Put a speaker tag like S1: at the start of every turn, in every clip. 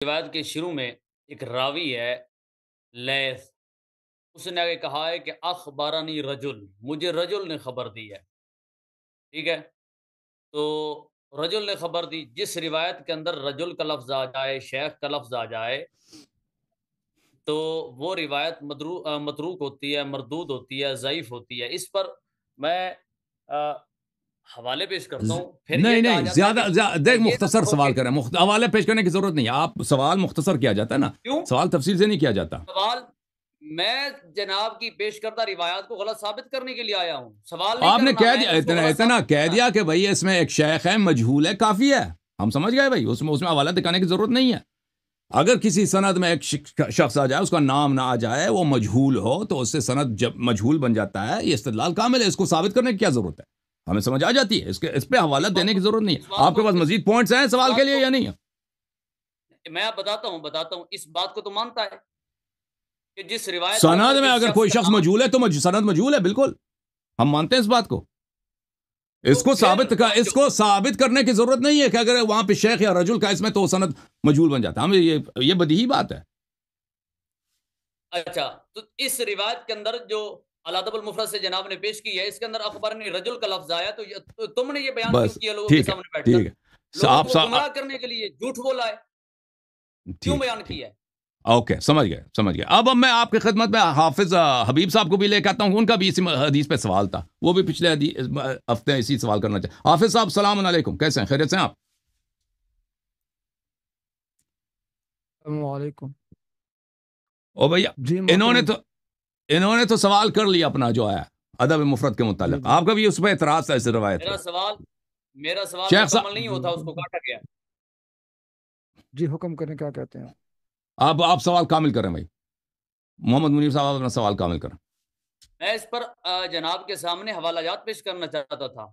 S1: روایت کے شروع میں ایک راوی ہے لیث، اس نے آگے کہا ہے کہ اخبرنی رجل، مجھے رجل نے خبر دی ہے، ٹھیک ہے؟ تو رجل نے خبر دی، جس روایت کے اندر رجل کا لفظ آ جائے، شیخ کا لفظ آ جائے، تو وہ روایت متروک ہوتی ہے، مردود ہوتی ہے، ضعیف ہوتی ہے۔ اس پر میں آ، حوالے پیش کرتا ہوں، پھر یہ
S2: نہیں
S1: کہا
S2: نہیں،
S1: جاتا ہے کہ
S2: زیادہ دیکھ،
S1: یہ نہ
S2: مختصر
S1: کہو
S2: سوال
S1: کہ
S2: کریں، حوالے پیش کرنے کی ضرورت نہیں ہے، آپ سوال مختصر کیا جاتا ہے نا،
S1: کیوں
S2: سوال تفصیل سے نہیں کیا جاتا۔
S1: سوال میں جناب کی پیش کردہ روایات کو غلط ثابت کرنے کے لیے آیا ہوں، سوال نہیں
S2: آپ نے
S1: کرنا،
S2: کہہ
S1: میں
S2: دیا،
S1: اس کو غلط
S2: اتنا
S1: ثابت
S2: کہہ
S1: کرنا ہے۔
S2: دیا کہ بھائی اس میں ایک شیخ ہے، مجہول ہے، کافی ہے، ہم سمجھ گئے بھائی، اس میں حوالہ دکھانے کی ضرورت نہیں ہے۔ اگر کسی سند میں ایک شخص آ جائے، اس کا نام نہ آ جائے، وہ مجہول ہو، تو اس سے سند جب مجہول بن جاتا ہے، یہ استدلال کامل ہے، اس کو ثابت کرنے کی کیا ضرورت ہے؟ ہمیں سمجھ آ جاتی ہے، اس پہ حوالہ
S1: اس بات
S2: دینے
S1: کو
S2: کی ضرورت نہیں
S1: اس
S2: ہے۔
S1: بات
S2: آپ کے
S1: کو
S2: پاس
S1: اس
S2: مزید پوائنٹس ہیں
S1: اس
S2: سوال کے
S1: بات
S2: لیے
S1: کو
S2: یا نہیں ہے؟
S1: میں آپ بتاتا ہوں اس بات کو تو مانتا ہے کہ جس روایت کے
S2: سند
S1: اندر
S2: میں
S1: جس
S2: اگر
S1: شخص
S2: کوئی
S1: کا
S2: شخص
S1: نام،
S2: مجہول ہے تو سند مجہول ہے، بالکل ہم مانتے ہیں اس بات کو۔
S1: تو پھر
S2: اس کو ثابت کرنے کی ضرورت نہیں ہے کہ اگر وہاں پہ شیخ یا رجل کا اس میں تو سند مجہول بن جاتا ہے، ہمیں یہ بدیہی بات ہے۔
S1: اچھا، تو اس روایت کے اندر جو الادب المفرد سے جناب نے پیش کی ہے، اس کے اندر اخبرنی رجل کا لفظ آیا، تو تم نے یہ بیان کیوں
S2: بس
S1: کیا لوگوں کے
S2: ٹھیک ہے،
S1: سامنے بیٹھ کر؟
S2: ٹھیک ہے،
S1: لوگوں
S2: آپ
S1: کو گمراہ کرنے کے لیے جھوٹ بولا ہے، کیوں
S2: ٹھیک
S1: بیان
S2: ٹھیک،
S1: کیا ہے؟
S2: اوکے، سمجھ گئے۔ اب میں آپ کی خدمت میں حافظ حبیب صاحب کو بھی لے کے آتا ہوں، ان کا بھی اسی حدیث پہ سوال تھا، وہ بھی پچھلے ہفتے اسی سوال کرنا چاہتے۔ حافظ صاحب السلام علیکم، کیسے ہیں؟ خیریت سے ہیں آپ؟
S3: السلام علیکم
S2: او بھیا،
S3: جی
S2: انہوں نے
S3: محترم۔
S2: تو انہوں نے تو سوال کر لیا اپنا جو ہے ادب مفرد کے
S3: جی
S2: متعلق،
S3: جی
S2: آپ کا بھی اس پہ اعتراض تھا اس روایت پہ؟
S1: میرا سوال
S2: شیخ
S1: مکمل
S2: صاحب،
S1: نہیں
S3: جی
S1: ہوتا، اس کو کاٹا گیا۔
S3: جی حکم کریں، کیا کہتے ہیں آپ؟
S2: آپ سوال کامل کریں بھائی، محمد منیر صاحب اپنا سوال کامل کریں۔
S1: میں اس پر جناب کے سامنے حوالہ جات پیش کرنا چاہتا تھا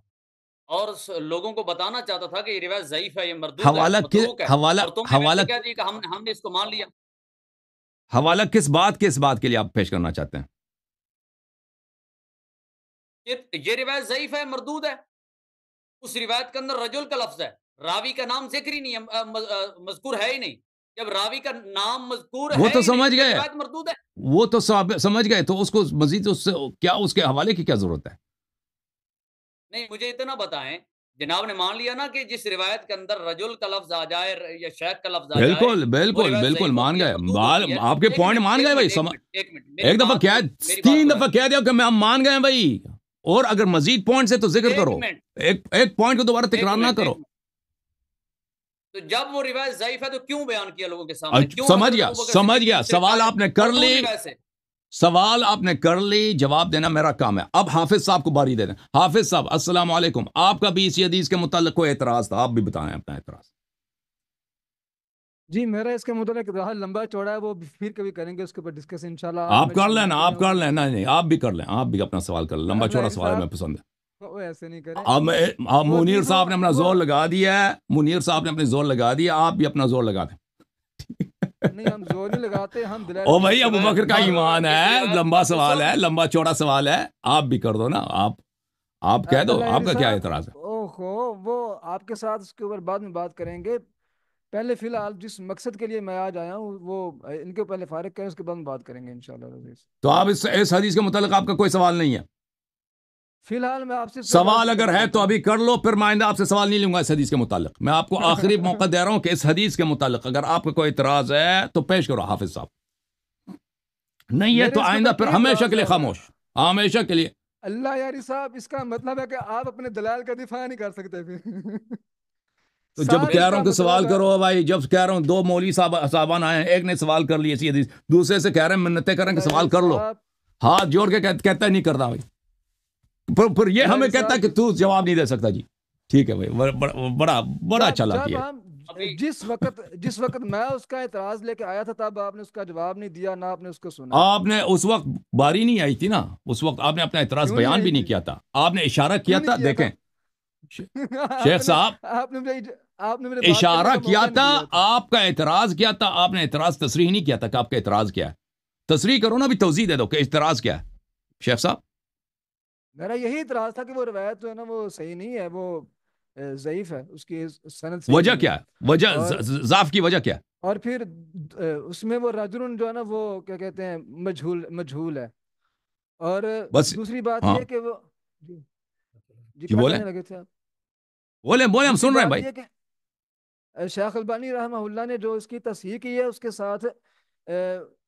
S1: اور لوگوں کو بتانا چاہتا تھا کہ یہ روایت ضعیف ہے، یہ مردود ہے، متروک ہے، اور تم نے
S2: حوالہ
S1: ویسے کہہ دی کہ ہم نے اس کو مان لیا۔
S2: حوالہ کس بات کے لیے آپ پیش کرنا چاہتے ہیں؟
S1: یہ روایت ضعیف ہے، مردود ہے، اس روایت کے اندر رجل کا لفظ ہے، راوی کا نام ذکر ہی نہیں ہے، مذکور ہے ہی نہیں۔ جب راوی کا نام مذکور
S2: وہ
S1: ہے
S2: تو
S1: ہی نہیں
S2: سمجھ
S1: تو پھر
S2: گئے،
S1: روایت مردود ہے۔
S2: وہ تو سمجھ گئے، تو اس کو مزید اس سے کیا، اس کے حوالے کی کیا ضرورت ہے؟
S1: نہیں، مجھے اتنا بتائیں، جناب نے مان لیا نا کہ جس روایت کے اندر رجل کا لفظ آ جائے یا شیخ کا لفظ آ جائے
S2: بالکل
S1: وہ
S2: بالکل
S1: روایت
S2: بالکل
S1: ضعیف
S2: مان
S1: ہوتی ہے،
S2: گئے،
S1: مردود ہوتی ہے۔
S2: آپ کے
S1: ایک
S2: پوائنٹ
S1: منٹ
S2: مان
S1: ایک
S2: گئے بھائی،
S1: منٹ ایک منٹ ایک منٹ
S2: ایک دفعہ کیا
S1: میری بات
S2: تین
S1: سنیں،
S2: دفعہ کہہ دیا کہ ہم مان گئے ہیں بھائی، اور اگر مزید پوائنٹ سے تو ذکر
S1: ایک
S2: کرو،
S1: منٹ
S2: ایک پوائنٹ کو دوبارہ
S1: ایک
S2: تکرار نہ
S1: منٹ
S2: کرو۔
S1: ایک منٹ تو جب وہ روایت ضعیف ہے تو کیوں بیان کیا لوگوں کے سامنے؟ کیوں
S2: سمجھ
S1: حضرت
S2: گیا
S1: ابوبکر
S2: سمجھ
S1: صدیق نے
S2: گیا،
S1: اسے
S2: سوال
S1: کہا
S2: آپ نے کر
S1: مردود
S2: لی،
S1: روایت سے؟
S2: سوال آپ نے کر لی، جواب دینا میرا کام ہے۔ اب حافظ صاحب کو باری دے دیں۔ حافظ صاحب السلام علیکم، آپ کا بھی اسی حدیث کے متعلق کوئی اعتراض تھا، آپ بھی بتائیں اپنا اعتراض۔
S3: جی میرا اس کے متعلق رہا لمبا چوڑا ہے، وہ پھر کبھی کریں گے اس کے اوپر ڈسکس انشاءاللہ۔
S2: آپ
S3: میری
S2: کر
S3: سنتے
S2: لینا،
S3: ہیں
S2: آپ کر
S3: اور
S2: لینا، نہیں آپ بھی کر لیں، آپ بھی اپنا سوال کر لیں، لمبا چوڑا
S3: نہیں
S2: سوال ہے، میں
S3: صاحب،
S2: پسند ہے۔
S3: وہ ایسے نہیں کریں۔
S2: اب
S3: وہ
S2: منیر
S3: دیکھو
S2: صاحب نے اپنا
S3: وہ
S2: زور لگا دیا ہے، منیر صاحب نے اپنی زور لگا دیا، آپ بھی اپنا زور لگا دیں۔
S3: نہیں، ہم زور نہیں لگاتے، ہم دلائل
S2: او
S3: پیش
S2: بھائی، ابو
S3: کرتے
S1: روایت
S2: بکر
S3: ہیں۔
S2: کا
S1: بار
S2: ایمان
S1: اس
S2: ہے،
S1: روایت
S2: لمبا
S1: تو
S2: سوال ہے،
S1: سن
S2: لمبا چوڑا سوال ہے، آپ بھی کر دو نا، آپ کہہ دو،
S3: اللہ
S2: آپ
S3: یاری
S2: کا کیا
S3: صاحب،
S2: اعتراض ہے؟
S3: وہ آپ کے ساتھ اس کے اوپر بعد میں بات کریں گے۔ پہلے فی الحال جس مقصد کے لیے میں آج آیا ہوں وہ ان کے پہلے فارغ کریں، اس کے بعد میں بات کریں گے انشاءاللہ عزیز۔
S2: تو آپ اس حدیث کے متعلق آپ کا کوئی سوال نہیں ہے؟
S3: فی الحال میں آپ سے
S2: سوال اگر
S3: کرنا
S2: ہے
S3: چاہتا
S2: تو
S3: ہوں۔
S2: ابھی کر لو، پھر میں آئندہ آپ سے سوال نہیں لوں گا اس حدیث کے متعلق۔ میں آپ کو آخری موقع دے رہا ہوں کہ اس حدیث کے متعلق اگر آپ کا کوئی اعتراض ہے تو پیش کرو حافظ صاحب، نہیں ہے
S3: میرے
S2: تو
S3: اس کے
S2: آئندہ
S3: اوپر
S2: پھر
S3: کوئی
S2: ہمیشہ
S3: اعتراض
S2: کے لیے
S3: ہے؟
S2: خاموش، ہمیشہ کے لیے۔
S3: اللہ یاری صاحب، اس کا مطلب ہے کہ آپ اپنے دلائل کا دفاع نہیں کر سکتے پھر۔
S2: تو جب
S3: صاحب
S2: کہہ
S3: اس
S2: رہا
S3: کا
S2: ہوں کہ سوال
S3: مطلب ہے
S2: کرو بھائی، جب کہہ رہا ہوں دو مولوی صاحبان آئے ہیں، ایک نے سوال کر لی اسی حدیث، دوسرے سے کہہ رہے ہیں منتیں کریں کہ
S3: اللہ
S2: سوال
S3: یاری
S2: کر لو،
S3: صاحب،
S2: ہاتھ جوڑ کے کہتا ہے نہیں کرتا بھائی، پھر یہ
S3: اللہ
S2: ہمیں
S3: یاری
S2: کہتا ہے
S3: صاحب،
S2: کہ تو جواب نہیں دے سکتا جی۔ ٹھیک ہے بھائی، بڑا چالاکی
S3: جب
S2: ہے۔
S3: ہم
S1: ابھی
S3: جس وقت میں اس کا اعتراض لے کے آیا تھا، تب آپ نے اس کا جواب نہیں دیا، نہ آپ نے اس کو سنا۔
S2: آپ نے اس وقت باری نہیں آئی تھی نا، اس وقت آپ نے اپنا اعتراض
S3: کیوں نہیں
S2: بیان بھی
S3: آئی
S2: نہیں
S3: تھی؟
S2: کیا تھا، آپ نے اشارہ کیا
S3: کیوں نہیں
S2: تھا،
S3: کیا تھا؟
S2: دیکھیں شیخ صاحب،
S3: آپ نے مجھے بات کرنے
S2: اشارہ
S3: کا
S2: کیا
S3: موقع نہیں
S2: تھا،
S3: دیا تھا۔
S2: آپ کا اعتراض کیا تھا، آپ نے اعتراض تصریح نہیں کیا تھا کہ آپ کا اعتراض کیا ہے، تصریح کرو نا، بھی توضیح دے دو کہ اعتراض کیا ہے شیخ صاحب۔
S3: میرا یہی اعتراض تھا کہ وہ روایت جو ہے نا وہ صحیح نہیں ہے، وہ ضعیف ہے، اس کی سند صحیح
S2: وجہ
S3: نہیں ہے۔
S2: کیا ہے، وجہ
S3: اور
S2: ضعف کی وجہ کیا ہے؟
S3: اور پھر اس میں وہ رجل جو ہے نا وہ کیا کہتے ہیں مجہول ہے. اور
S2: بس.
S3: دوسری بات
S2: ہاں
S3: یہ کہ وہ جی جی
S2: جی
S3: کیا
S2: بولیں
S3: کہنے لگے تھے آپ؟
S2: بولیں بولیں، ہم
S3: دوسری
S2: سن رہے ہیں
S3: بات
S2: بھائی.
S3: یہ کہ شیخ البانی رحمہ اللہ نے جو اس کی تصحیح کی ہے اس کے ساتھ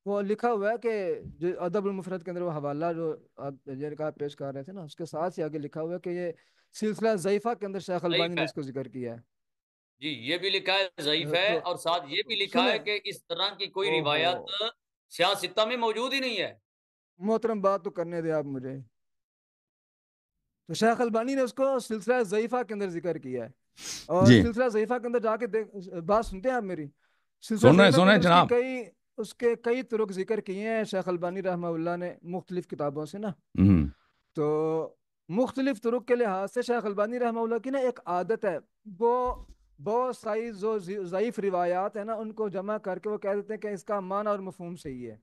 S3: وہ لکھا ہوا ہے کہ جو ادب المفرد کے اندر وہ حوالہ جو آپ جن کا پیش کر رہے تھے نا، اس کے ساتھ ہی آگے لکھا ہوا ہے کہ یہ سلسلہ ضعیفہ کے اندر شیخ البانی
S1: ضعیف
S3: نے
S1: ہے
S3: اس کو ذکر کیا ہے.
S1: جی، یہ بھی لکھا ہے ضعیف ہے،
S3: تو
S1: اور ساتھ یہ بھی لکھا
S3: سنیں.
S1: ہے کہ اس طرح کی کوئی
S3: او ہو،
S1: روایت سیاہ ستہ میں موجود ہی نہیں ہے.
S3: محترم بات تو کرنے دے آپ مجھے. تو شیخ البانی نے اس کو سلسلہ ضعیفہ کے اندر ذکر کیا ہے. اور
S2: جی
S3: سلسلہ ضعیفہ کے اندر جا کے بات سنتے ہیں آپ میری. سلسلہ ضعیفہ
S2: سن
S3: کے
S2: رہے ہیں
S3: اندر
S2: جناب.
S3: اس کے کئی طرق ذکر کیے ہیں شیخ البانی رحمہ اللہ نے مختلف کتابوں سے نا.
S2: ہوں.
S3: تو مختلف طرق کے لحاظ سے شیخ البانی رحمہ اللہ کی نا ایک عادت ہے، وہ بہت ساری جو ضعیف روایات ہیں نا ان کو جمع کر کے وہ کہہ دیتے ہیں کہ اس کا معنی اور مفہوم صحیح ہے.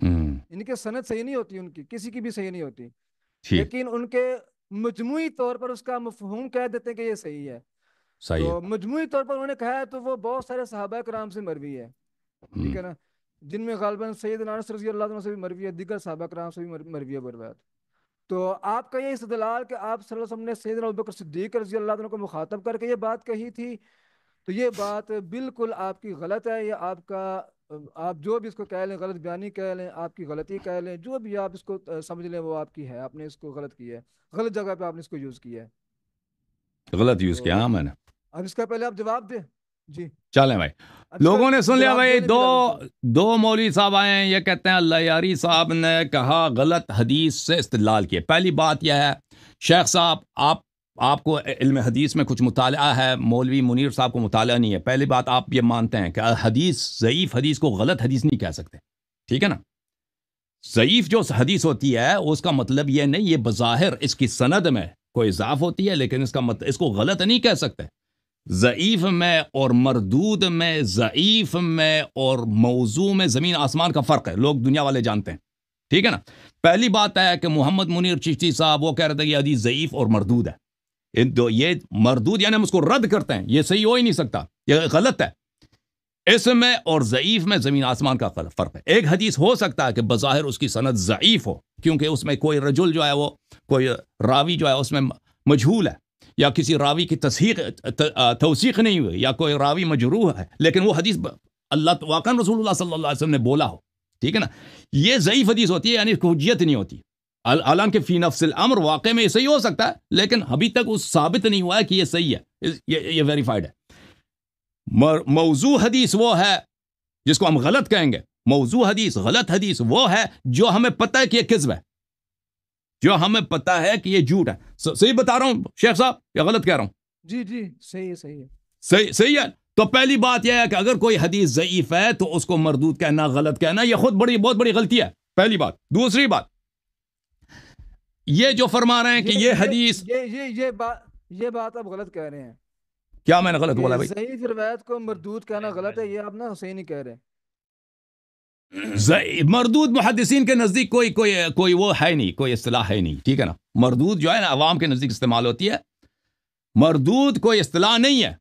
S2: ہوں.
S3: ان کے سند صحیح نہیں ہوتی، ان کی کسی کی بھی صحیح نہیں ہوتی،
S2: ٹھیک.
S3: لیکن ان کے مجموعی طور پر اس کا مفہوم کہہ دیتے ہیں کہ یہ صحیح ہے.
S2: صحیح ہے.
S3: تو مجموعی طور پر انہوں نے کہا ہے تو وہ بہت سارے صحابہ کرام سے مروی ہے، ٹھیک
S2: ہوں.
S3: ہے نا، جن میں غالباً سیدنا انس رضی اللہ عنہ سے بھی مروی ہے، دیگر صحابہ کرام سے بھی مروی ہے روایت. تو آپ کا یہ استدلال کہ آپ صلی اللہ علیہ وسلم نے سیدنا ابوبکر صدیق رضی اللہ عنہ کو مخاطب کر کے یہ بات کہی تھی، تو یہ بات بالکل آپ کی غلط ہے. یہ آپ کا آپ جو بھی اس کو کہہ لیں، غلط بیانی کہہ لیں، آپ کی غلطی کہہ لیں، جو بھی آپ اس کو سمجھ لیں وہ آپ کی ہے. آپ نے اس کو غلط کیا ہے، غلط جگہ پہ آپ نے اس کو یوز کیا ہے.
S2: غلط یوز کیا
S3: تو
S2: ہاں میں نے.
S3: اب اس کا پہلے آپ جواب دیں. جی
S2: چلیں بھائی،
S3: اب اس کا
S2: لوگوں نے سن لیا
S3: جواب
S2: بھائی.
S3: دینے
S2: دو
S3: بھی لازم تھا.
S2: دو مولوی صاحب آئے ہیں، یہ کہتے ہیں اللہ یاری صاحب نے کہا غلط حدیث سے استدلال کیا. پہلی بات یہ ہے شیخ صاحب، آپ کو علم حدیث میں کچھ مطالعہ ہے، مولوی منیر صاحب کو مطالعہ نہیں ہے. پہلی بات آپ یہ مانتے ہیں کہ حدیث ضعیف حدیث کو غلط حدیث نہیں کہہ سکتے، ٹھیک ہے نا. ضعیف جو حدیث ہوتی ہے اس کا مطلب یہ نہیں، یہ بظاہر اس کی سند میں کوئی اضاف ہوتی ہے، لیکن اس کو غلط نہیں کہہ سکتے. ضعیف میں اور مردود میں، ضعیف میں اور موضوع میں زمین آسمان کا فرق ہے، لوگ دنیا والے جانتے ہیں، ٹھیک ہے نا. پہلی بات ہے کہ محمد منیر چشتی صاحب وہ کہہ رہے تھے کہ یہ حدیث ضعیف اور مردود ہے. یہ مردود یعنی ہم اس کو رد کرتے ہیں، یہ صحیح ہو ہی نہیں سکتا، یہ غلط ہے. اس میں اور ضعیف میں زمین آسمان کا فرق ہے. ایک حدیث ہو سکتا ہے کہ بظاہر اس کی سند ضعیف ہو، کیونکہ اس میں کوئی رجل جو ہے وہ کوئی راوی جو ہے اس میں مجہول ہے، یا کسی راوی کی توثیق نہیں ہوئی، یا کوئی راوی مجروح ہے، لیکن وہ حدیث اللہ واقعا رسول اللہ صلی اللہ علیہ وسلم نے بولا ہو، ٹھیک ہے نا. یہ ضعیف حدیث ہوتی ہے، یعنی حجیت نہیں ہوتی. حالانکہ فی نفس الامر واقع میں یہ صحیح ہو سکتا ہے، لیکن ابھی تک اس ثابت نہیں ہوا ہے کہ یہ صحیح ہے، یہ ویریفائڈ ہے. موضوع حدیث وہ ہے جس کو ہم غلط کہیں گے. موضوع حدیث، غلط حدیث وہ ہے جو ہمیں پتہ ہے کہ یہ کذب ہے، جو ہمیں پتہ ہے کہ یہ جھوٹ ہے. صحیح بتا رہا ہوں شیخ صاحب یا غلط کہہ رہا ہوں؟
S3: جی جی صحیح ہے، صحیح ہے،
S2: صحیح ہے. تو پہلی بات یہ ہے کہ اگر کوئی حدیث ضعیف ہے تو اس کو مردود کہنا، غلط کہنا، یہ خود بہت بڑی غلطی ہے، پہلی بات. دوسری بات، یہ جو فرما رہے ہیں کہ یہ حدیث،
S3: یہ بات آپ غلط کہہ رہے ہیں
S2: کیا میں نے غلط بولا
S3: کہ
S2: بھائی؟
S3: ضعیف روایت کو مردود کہنا غلط ہے، یہ آپ نا صحیح نہیں کہہ رہے.
S2: مردود محدثین کے نزدیک کوئی وہ ہے نہیں، کوئی اصطلاح ہے نہیں، ٹھیک ہے نا. مردود جو ہے نا عوام کے نزدیک استعمال ہوتی ہے، مردود کوئی اصطلاح نہیں ہے،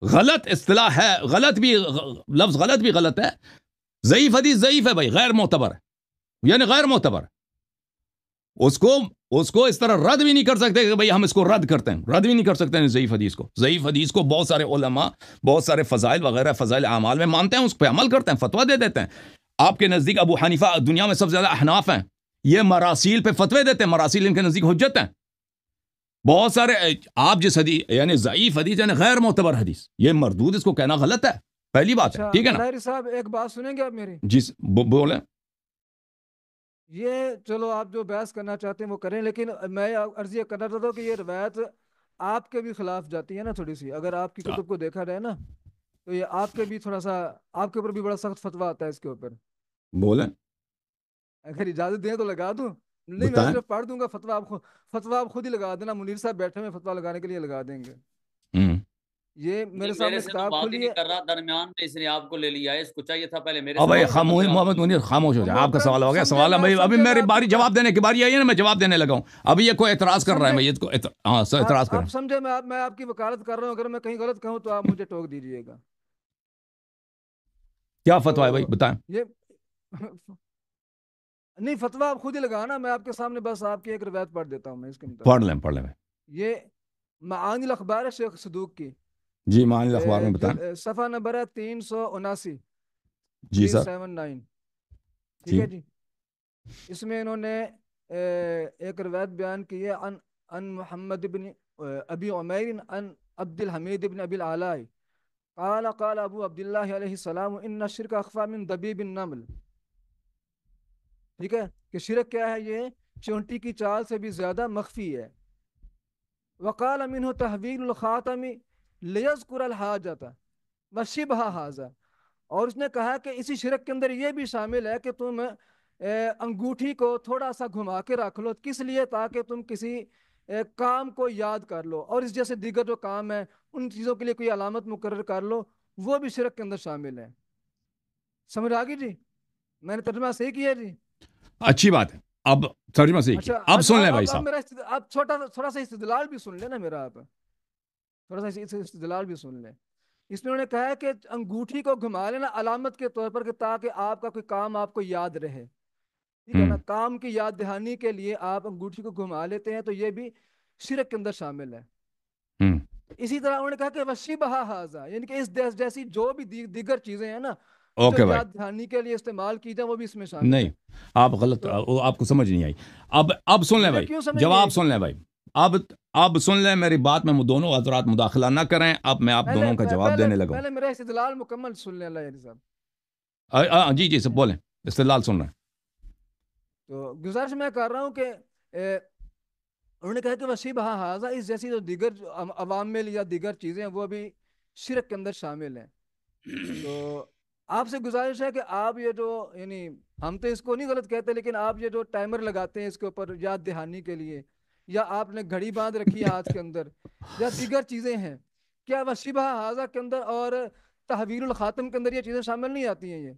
S2: غلط اصطلاح ہے. غلط بھی لفظ غلط بھی غلط ہے. ضعیف حدیث ضعیف ہے بھائی، غیر معتبر ہے، یعنی غیر معتبر ہے. اس کو اس طرح رد بھی نہیں کر سکتے کہ بھئی ہم اس کو رد کرتے ہیں، رد بھی نہیں کر سکتے ہیں ضعیف حدیث کو. ضعیف حدیث کو بہت سارے علماء بہت سارے فضائل وغیرہ فضائل اعمال میں مانتے ہیں، اس پہ عمل کرتے ہیں، فتویٰ دے دیتے ہیں. آپ کے نزدیک ابو حنیفہ دنیا میں سب سے زیادہ احناف ہیں، یہ مراسیل پہ فتوے دیتے ہیں، مراسیل ان کے نزدیک حجت ہیں. بہت سارے آپ جس حدیث یعنی ضعیف حدیث یعنی غیر معتبر حدیث، یہ مردود اس کو کہنا غلط ہے، پہلی بات ہے،
S3: اچھا
S2: ٹھیک ہے نا.
S3: طاہر صاحب ایک بات سنیں گے آپ میری؟
S2: جی بولیں.
S3: یہ چلو آپ جو بحث کرنا چاہتے ہیں وہ کریں، لیکن میں عرض یہ کرنا چاہتا ہوں کہ یہ روایت آپ کے بھی خلاف جاتی ہے نا تھوڑی سی. اگر آپ کی کتب کو دیکھا جائے نا تو یہ آپ کے بھی تھوڑا سا، آپ کے اوپر بھی بڑا سخت فتویٰ آتا ہے اس کے اوپر.
S2: بولیں.
S3: اگر اجازت دیں تو لگا دوں؟ نہیں میں
S2: بتائیں.
S3: صرف پڑھ دوں گا فتویٰ، فتویٰ آپ خود ہی لگا دینا. منیر صاحب بیٹھے ہوئے فتویٰ لگانے کے لیے لگا دیں گے. یہ
S1: جی
S3: میرے
S1: میرے
S3: سامنے
S1: سے تو
S3: کتاب
S1: بات ہی
S3: کھلی
S1: نہیں
S3: ہے.
S1: کر رہا، درمیان میں اس نے آپ کو لے لیا ہے، اس کو چاہیے تھا پہلے میرے
S2: اب
S1: سے
S2: بھائی
S1: بات کرتا پھر آپ
S2: محمد منیر خاموش ہو جائے، آپ کا
S3: محترم
S2: سوال ہو گیا.
S3: سمجھے
S2: سوال
S3: میں
S2: ابھی
S3: سمجھے میں
S2: میری
S3: آپ
S2: باری
S3: کی
S2: جواب دینے کی باری آئی ہے نا، میں جواب دینے لگا ہوں. ابھی یہ کوئی اعتراض کر رہا ہے،
S3: سمجھے
S2: میں یہ کو ہاں سر اعتراض کریں.
S3: آپ سمجھے میں آپ کی وکالت کر رہا ہوں. اگر میں کہیں غلط کہوں تو آپ مجھے ٹوک دیجئے گا.
S2: کیا فتویٰ ہے بھائی بتائیں؟
S3: یہ نہیں، فتویٰ آپ خود ہی لگانا، میں آپ کے سامنے بس آپ کی ایک روایت پڑھ دیتا ہوں میں اس کے مطابق.
S2: پڑھ لیں بھائی.
S3: یہ معانی الاخبار ہے شیخ صدوق کی،
S2: جی معانی الاخبار میں بتائیں.
S3: صفحہ نمبر ہے 379.
S2: جی سر.
S3: 379. ٹھیک ہے جی. اس میں انہوں نے ایک روایت بیان کی ہے ان محمد بن ابی عمیر ان عبد الحمید بن ابی العلاء قال ابو عبداللہ علیہ السلام ان الشرک اخفی من دبیب النمل. ٹھیک ہے کہ شرک کیا ہے؟ یہ چونٹی کی چال سے بھی زیادہ مخفی ہے. وقال منہ تحویل الخاتم لیذکر الحاجۃ وشبہ ھذا. اور اس نے کہا کہ اسی شرک کے اندر یہ بھی شامل ہے کہ تم انگوٹھی کو تھوڑا سا گھما کے رکھ لو. کس لیے؟ تاکہ تم کسی کام کو یاد کر لو، اور اس جیسے دیگر جو کام ہے ان چیزوں کے لیے کوئی علامت مقرر کر لو، وہ بھی شرک کے اندر شامل ہے. سمجھ آ گئی جی؟ میں نے ترجمہ صحیح کیا جی؟
S2: اچھی بات ہے. اب ترجمہ صحیح کیا. اب سن لیں بھائی صاحب.
S3: آپ تھوڑا سا استدلال بھی سن لیں نا میرا، آپ تھوڑا سا استدلال بھی سن لیں. اس میں انہوں نے کہا ہے کہ انگوٹھی کو گھما لینا علامت کے طور پر، کہ تاکہ آپ کا کوئی کام آپ کو یاد رہے. ٹھیک ہے نا؟ کام کی یاد دہانی کے لیے آپ انگوٹھی کو گھما لیتے ہیں، تو یہ بھی شرک کے اندر شامل ہے. اسی طرح انہوں نے کہا کہ وشبہ ھذا، یعنی کہ اس جیسی جو بھی دیگر چیزیں ہیں نا جو یاد دہانی کے لیے استعمال کی جائیں، وہ بھی اس میں شامل
S2: نہیں. آپ غلط، آپ کو سمجھ نہیں آئی. اب سن لیں بھائی، جواب سن لیں بھائی. اب سن لیں میری بات میں دونوں حضرات مداخلہ نہ کریں. اب میں آپ دونوں کا جواب دینے لگا.
S3: پہلے میرا استدلال مکمل سن لیں. اللہ صاحب
S2: جی سب بولیں، استدلال سن رہے ہیں.
S3: تو گزارش میں کر رہا ہوں کہ انہوں نے کہا کہ وشبہ ھذا، اس جیسی جو دیگر عوامل یا دیگر چیزیں ہیں وہ بھی شرک کے اندر شامل ہیں. تو آپ سے گزارش ہے کہ آپ یہ جو، یعنی ہم تو اس کو نہیں غلط کہتے، لیکن آپ یہ جو ٹائمر لگاتے ہیں اس کے اوپر یاد دہانی کے لیے، یا آپ نے گھڑی باندھ رکھی ہے ہاتھ کے اندر، یا دیگر چیزیں ہیں، کیا وشبہ ھذا کے اندر اور تحویل الخاتم کے اندر یہ چیزیں شامل نہیں آتی ہیں؟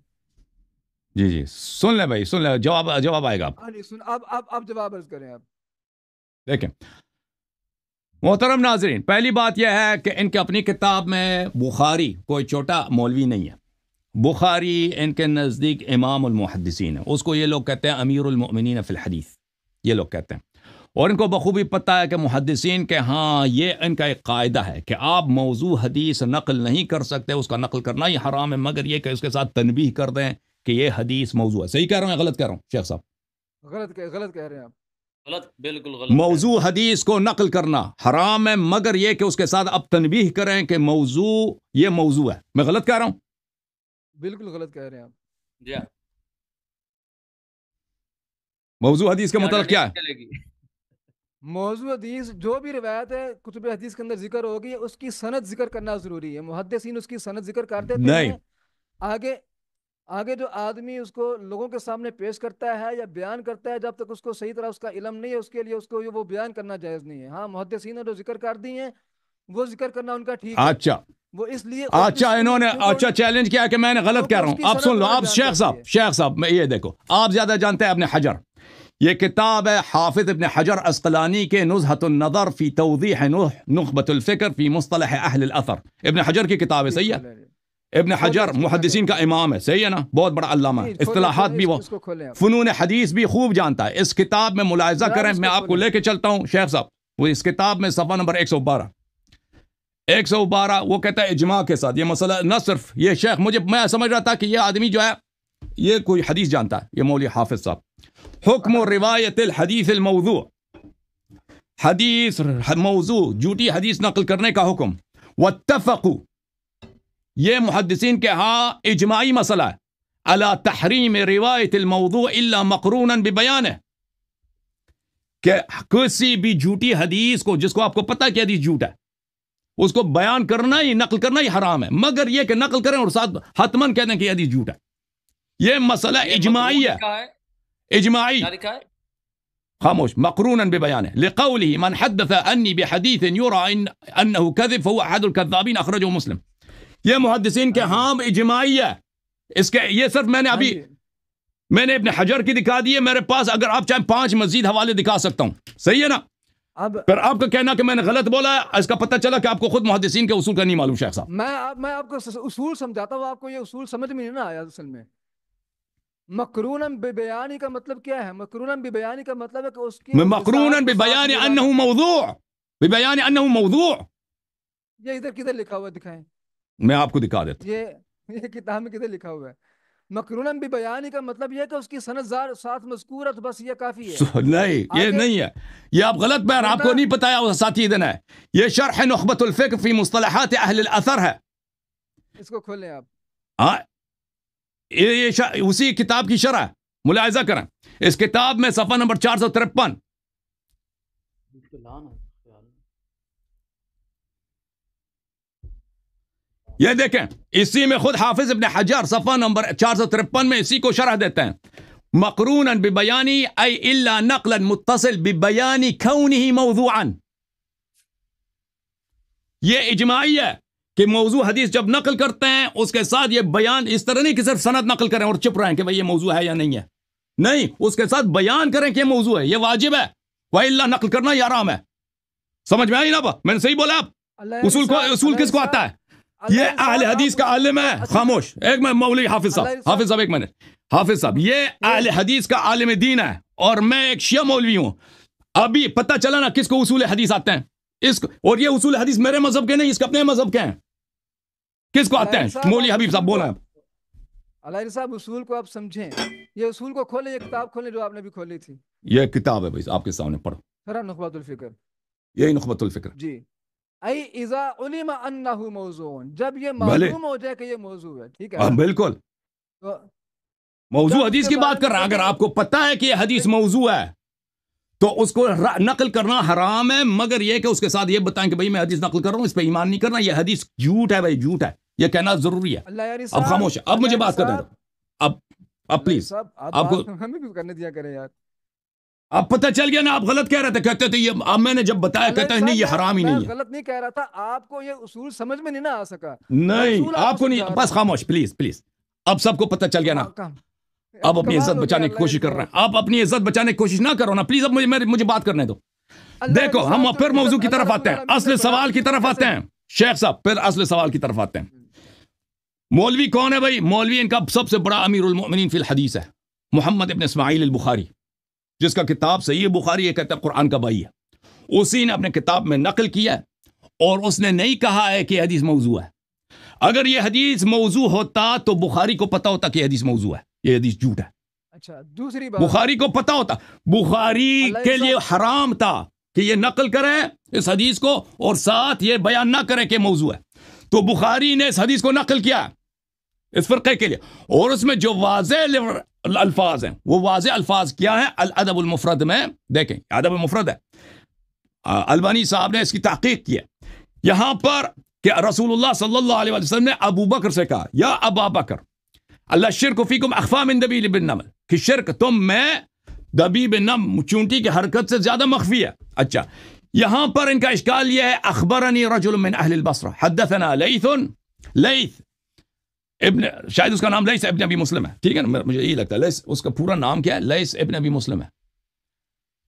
S3: یہ
S2: جی سن لیں بھائی، سن لیں. جواب آئے گا.
S3: آپ جواب عرض کریں. آپ
S2: دیکھیں محترم ناظرین، پہلی بات یہ ہے کہ ان کے اپنی کتاب میں بخاری کوئی چھوٹا مولوی نہیں ہے. بخاری ان کے نزدیک امام المحدثین ہے. اس کو یہ لوگ کہتے ہیں امیر المؤمنین فی الحدیث، یہ لوگ کہتے ہیں. اور ان کو بخوبی پتہ ہے کہ محدثین کے ہاں یہ ان کا ایک قاعدہ ہے کہ آپ موضوع حدیث نقل نہیں کر سکتے، اس کا نقل کرنا ہی حرام ہے، مگر یہ کہ اس کے ساتھ تنبیہ کر دیں کہ یہ حدیث موضوع ہے. صحیح کہہ رہا ہوں یا غلط کہہ رہا ہوں شیخ صاحب؟
S3: غلط کہہ رہے ہیں آپ.
S1: غلط، بالکل غلط.
S2: موضوع حدیث کو نقل کرنا حرام ہے، مگر یہ کہ اس کے ساتھ اب تنبیہ کریں کہ موضوع یہ موضوع ہے. میں غلط کہہ رہا ہوں؟
S3: بالکل غلط کہہ رہے ہیں آپ.
S1: جی
S2: موضوع حدیث کا مطلب کیا ہے؟
S3: موضوع حدیث جو بھی روایت ہے کتب حدیث کے اندر ذکر ہوگی، اس کی سند ذکر کرنا ضروری ہے. محدثین اس کی سند ذکر کر دیتے ہیں. آگے جو آدمی اس کو لوگوں کے سامنے پیش کرتا ہے یا بیان کرتا ہے، جب تک اس کو صحیح طرح اس کا علم نہیں ہے، اس کے لیے اس کو وہ بیان کرنا جائز نہیں ہے. ہاں محدثین نے جو ذکر کر دی ہیں وہ ذکر کرنا ان کا ٹھیک ہے.
S2: اچھا
S3: وہ اس لیے
S2: انہوں نے چیلنج کیا کہ میں نے غلط کہہ رہا ہوں. آپ سن لو. آپ شیخ صاحب میں یہ دیکھو، آپ زیادہ جانتے ہیں ابن حجر. یہ کتاب ہے حافظ ابن حجر عسقلانی کے نزہۃ النظر فی توضیح نخبۃ الفکر فی مصطلح اہل الاثر. ابن حجر کی کتاب ہے، صحیح ہے. ابن حجر محدثین کا امام ہے، صحیح ہے نا، بہت بڑا علامہ ہے. اصطلاحات بھی وہ فنون حدیث بھی خوب جانتا ہے. اس کتاب میں ملاحظہ کریں، میں آپ کو لے کے چلتا ہوں شیخ صاحب. وہ اس کتاب میں صفحہ نمبر 112 وہ کہتا ہے اجماع کے ساتھ یہ مسئلہ نہ صرف یہ شیخ، میں سمجھ رہا تھا کہ یہ آدمی جو ہے یہ کوئی حدیث جانتا ہے، یہ مولوی حافظ صاحب. حکم روایت الحدیث الموضوع، حدیث موضوع جھوٹی حدیث نقل کرنے کا حکم. واتفقوا، یہ محدثین کے ہاں اجماعی مسئلہ ہے. علی تحریم روایت الموضوع الا مقرونا ببیانہ، کہ کسی بھی جھوٹی حدیث کو، جس کو آپ کو پتہ کہ حدیث جھوٹ ہے، اس کو بیان کرنا ہی، نقل کرنا ہی حرام ہے، مگر یہ کہ نقل کریں اور ساتھ حتماً کہہ دیں کہ حدیث جھوٹ ہے. یہ مسئلہ اجماعی ہے. اجماعی. خاموش. مقرونا ببیانه لقوله من حدث انی بحدیث یرى انه كذب فهو احد الكذابین اخرجه مسلم. یہ محدثین کے ہاں اجماعی ہے. اس کے یہ صرف میں نے ابن حجر کی دکھا دی ہے. میرے پاس اگر آپ چاہیں 5 مزید حوالے دکھا سکتا ہوں، صحیح ہے نا.
S3: اب
S2: پھر آپ کا کہنا کہ میں نے غلط بولا ہے، اس کا پتہ چلا کہ آپ کو خود محدثین کے اصول کا نہیں معلوم شیخ صاحب.
S3: میں آپ کو اصول سمجھاتا ہوں، آپ کو یہ اصول سمجھ میں نہیں نہ آیا اصل میں. مقروناً ببیانی کا مطلب کیا ہے؟ مقروناً ببیانی کا مطلب ہے کہ اس کے
S2: مقرونا ببیان انه موضوع، ببیان انه موضوع.
S3: یہ ادھر کدھر لکھا ہوا ہے؟ دکھائیں.
S2: میں آپ کو دکھا دیتا
S3: یہ کتاب میں کدھر لکھا ہوا ہے؟ مقروناً ببیانی کا مطلب یہ ہے کہ اس کی سند ساتھ مذکور ہے، تو بس یہ کافی ہے.
S2: نہیں، یہ نہیں ہے، یہ آپ غلط بیان، آپ کو نہیں بتایا ساتھی دن ہے. یہ شرح نخبۃ الفکر فی مصطلحات اہل الاثر ہے.
S3: اس کو کھولیں آپ.
S2: ہاں، یہ اسی کتاب کی شرح ہے، ملاحظہ کریں. اس کتاب میں صفحہ نمبر 453. یہ دیکھیں، اسی میں خود حافظ ابن حجر صفحہ نمبر 453 میں اسی کو شرح دیتے ہیں. مقرونا ببیانی ای الا نقلا متصل ببیانی کونه موضوعا. یہ اجماعی ہے کہ موضوع حدیث جب نقل کرتے ہیں اس کے ساتھ یہ بیان، اس طرح نہیں کہ صرف سند نقل کریں اور چپ رہیں کہ بھئی یہ موضوع ہے یا نہیں ہے. نہیں، اس کے ساتھ بیان کریں کہ یہ موضوع ہے، یہ واجب ہے. وَإِلَّا نقل کرنا یہ حرام ہے. سمجھ میں آئی نا؟ میں نے صحیح بولا؟ آپ اصول کس کو آتا ہے؟ یہ اہل حدیث کا عالم ہے. خاموش، ایک میں مولوی حافظ صاحب ایک منٹ. حافظ صاحب یہ اہل حدیث کا عالم دین ہے اور میں ایک شیعہ مولوی ہوں. ابھی پتہ چلا نا کس کو اصول حدیث آتے ہیں. اس کو، اور یہ اصول حدیث میرے مذہب کے نہیں، اس کے اپنے مذہب کے ہیں. کس کو آتے ہیں؟ مولوی حبیب صاحب بولا.
S3: علیہ صاحب اصول کو آپ سمجھیں، یہ اصول کو کھولیں، یہ کتاب کھولیں جو آپ نے بھی کھولی تھی.
S2: یہ کتاب ہے بھائی آپ کے سامنے، پڑھو.
S3: شرح نخبۃ الفکر.
S2: یہی نخبۃ الفکر.
S3: جی. ای اذا علم انہ موضوع، جب یہ معلوم ہو جائے کہ یہ موضوع ہے. ٹھیک ہے، بالکل.
S2: موضوع حدیث کی بات کر رہا. اگر آپ کو پتہ ہے کہ یہ حدیث موضوع ہے تو اس کو نقل کرنا حرام ہے، مگر یہ کہ اس کے ساتھ یہ بتائیں کہ بھئی میں حدیث نقل کر رہا ہوں، اس پہ ایمان نہیں کرنا، یہ حدیث جھوٹ ہے بھائی، جھوٹ ہے. یہ کہنا ضروری ہے. اب خاموش ہے، اب مجھے بات کرنے دو. اب پلیز آپ کو
S3: ہمیں بھی کرنے دیا کریں یار.
S2: اب پتہ چل گیا نا، آپ غلط کہہ رہے تھے، کہتے تھے یہ، اب میں نے جب بتایا کہتے ہیں نہیں یہ حرام ہی نہیں ہے.
S3: غلط نہیں کہہ رہا تھا، آپ کو یہ اصول سمجھ میں نہیں نہ آ سکا.
S2: نہیں، آپ کو نہیں، بس خاموش پلیز. اب سب کو پتہ چل گیا نا. آپ اپنی عزت بچانے کی کوشش کر رہے ہیں. آپ اپنی عزت بچانے کی کوشش نہ کرو نا پلیز. اب مجھے بات کرنے دو. دیکھو ہم پھر موضوع کی طرف آتے ہیں، اصل سوال کی طرف آتے ہیں. شیخ صاحب پھر اصل سوال کی طرف آتے ہیں. مولوی کون ہے بھائی؟ مولوی ان کا سب سے بڑا امیر المؤمنین فی الحدیث ہے، محمد ابن اسماعیل البخاری، جس کا کتاب صحیح بخاری یہ کہتا ہے قرآن کا بھائی ہے. اسی نے اپنے کتاب میں نقل کیا اور اس نے نہیں کہا ہے کہ حدیث موضوع ہے. اگر یہ حدیث موضوع ہوتا تو بخاری کو پتا ہوتا کہ یہ حدیث موضوع ہے، یہ حدیث جھوٹ ہے.
S3: اچھا، دوسری بات،
S2: بخاری کو پتا ہوتا، بخاری کے لیے حرام تھا کہ یہ نقل کرے اس حدیث کو اور ساتھ یہ بیان نہ کرے کہ موضوع ہے. تو بخاری نے اس حدیث کو نقل کیا اس فرقے کے لیے، اور اس میں جو واضح الفاظ ہیں وہ واضح الفاظ کیا ہے؟ الادب المفرد میں دیکھیں، ادب المفرد ہے، البانی صاحب نے اس کی تحقیق کی ہے. یہاں پر کہ رسول اللہ صلی اللہ علیہ وسلم نے ابو بکر سے کہا، یا ابا بکر اللہ شرک فیکم اخفی من دبیب النمل، کہ شرک تم میں دبیب نم، چونٹی کی حرکت سے زیادہ مخفی ہے. اچھا، یہاں پر ان کا اشکال یہ ہے، اخبرنی رجل من اہل البصرہ حدثنا لیث ابن، شاید اس کا نام لیث ابن ابی مسلم ہے، ٹھیک ہے نا، مجھے یہی لگتا ہے. لیث اس کا پورا نام کیا ہے؟ لیث ابن ابی مسلم ہے.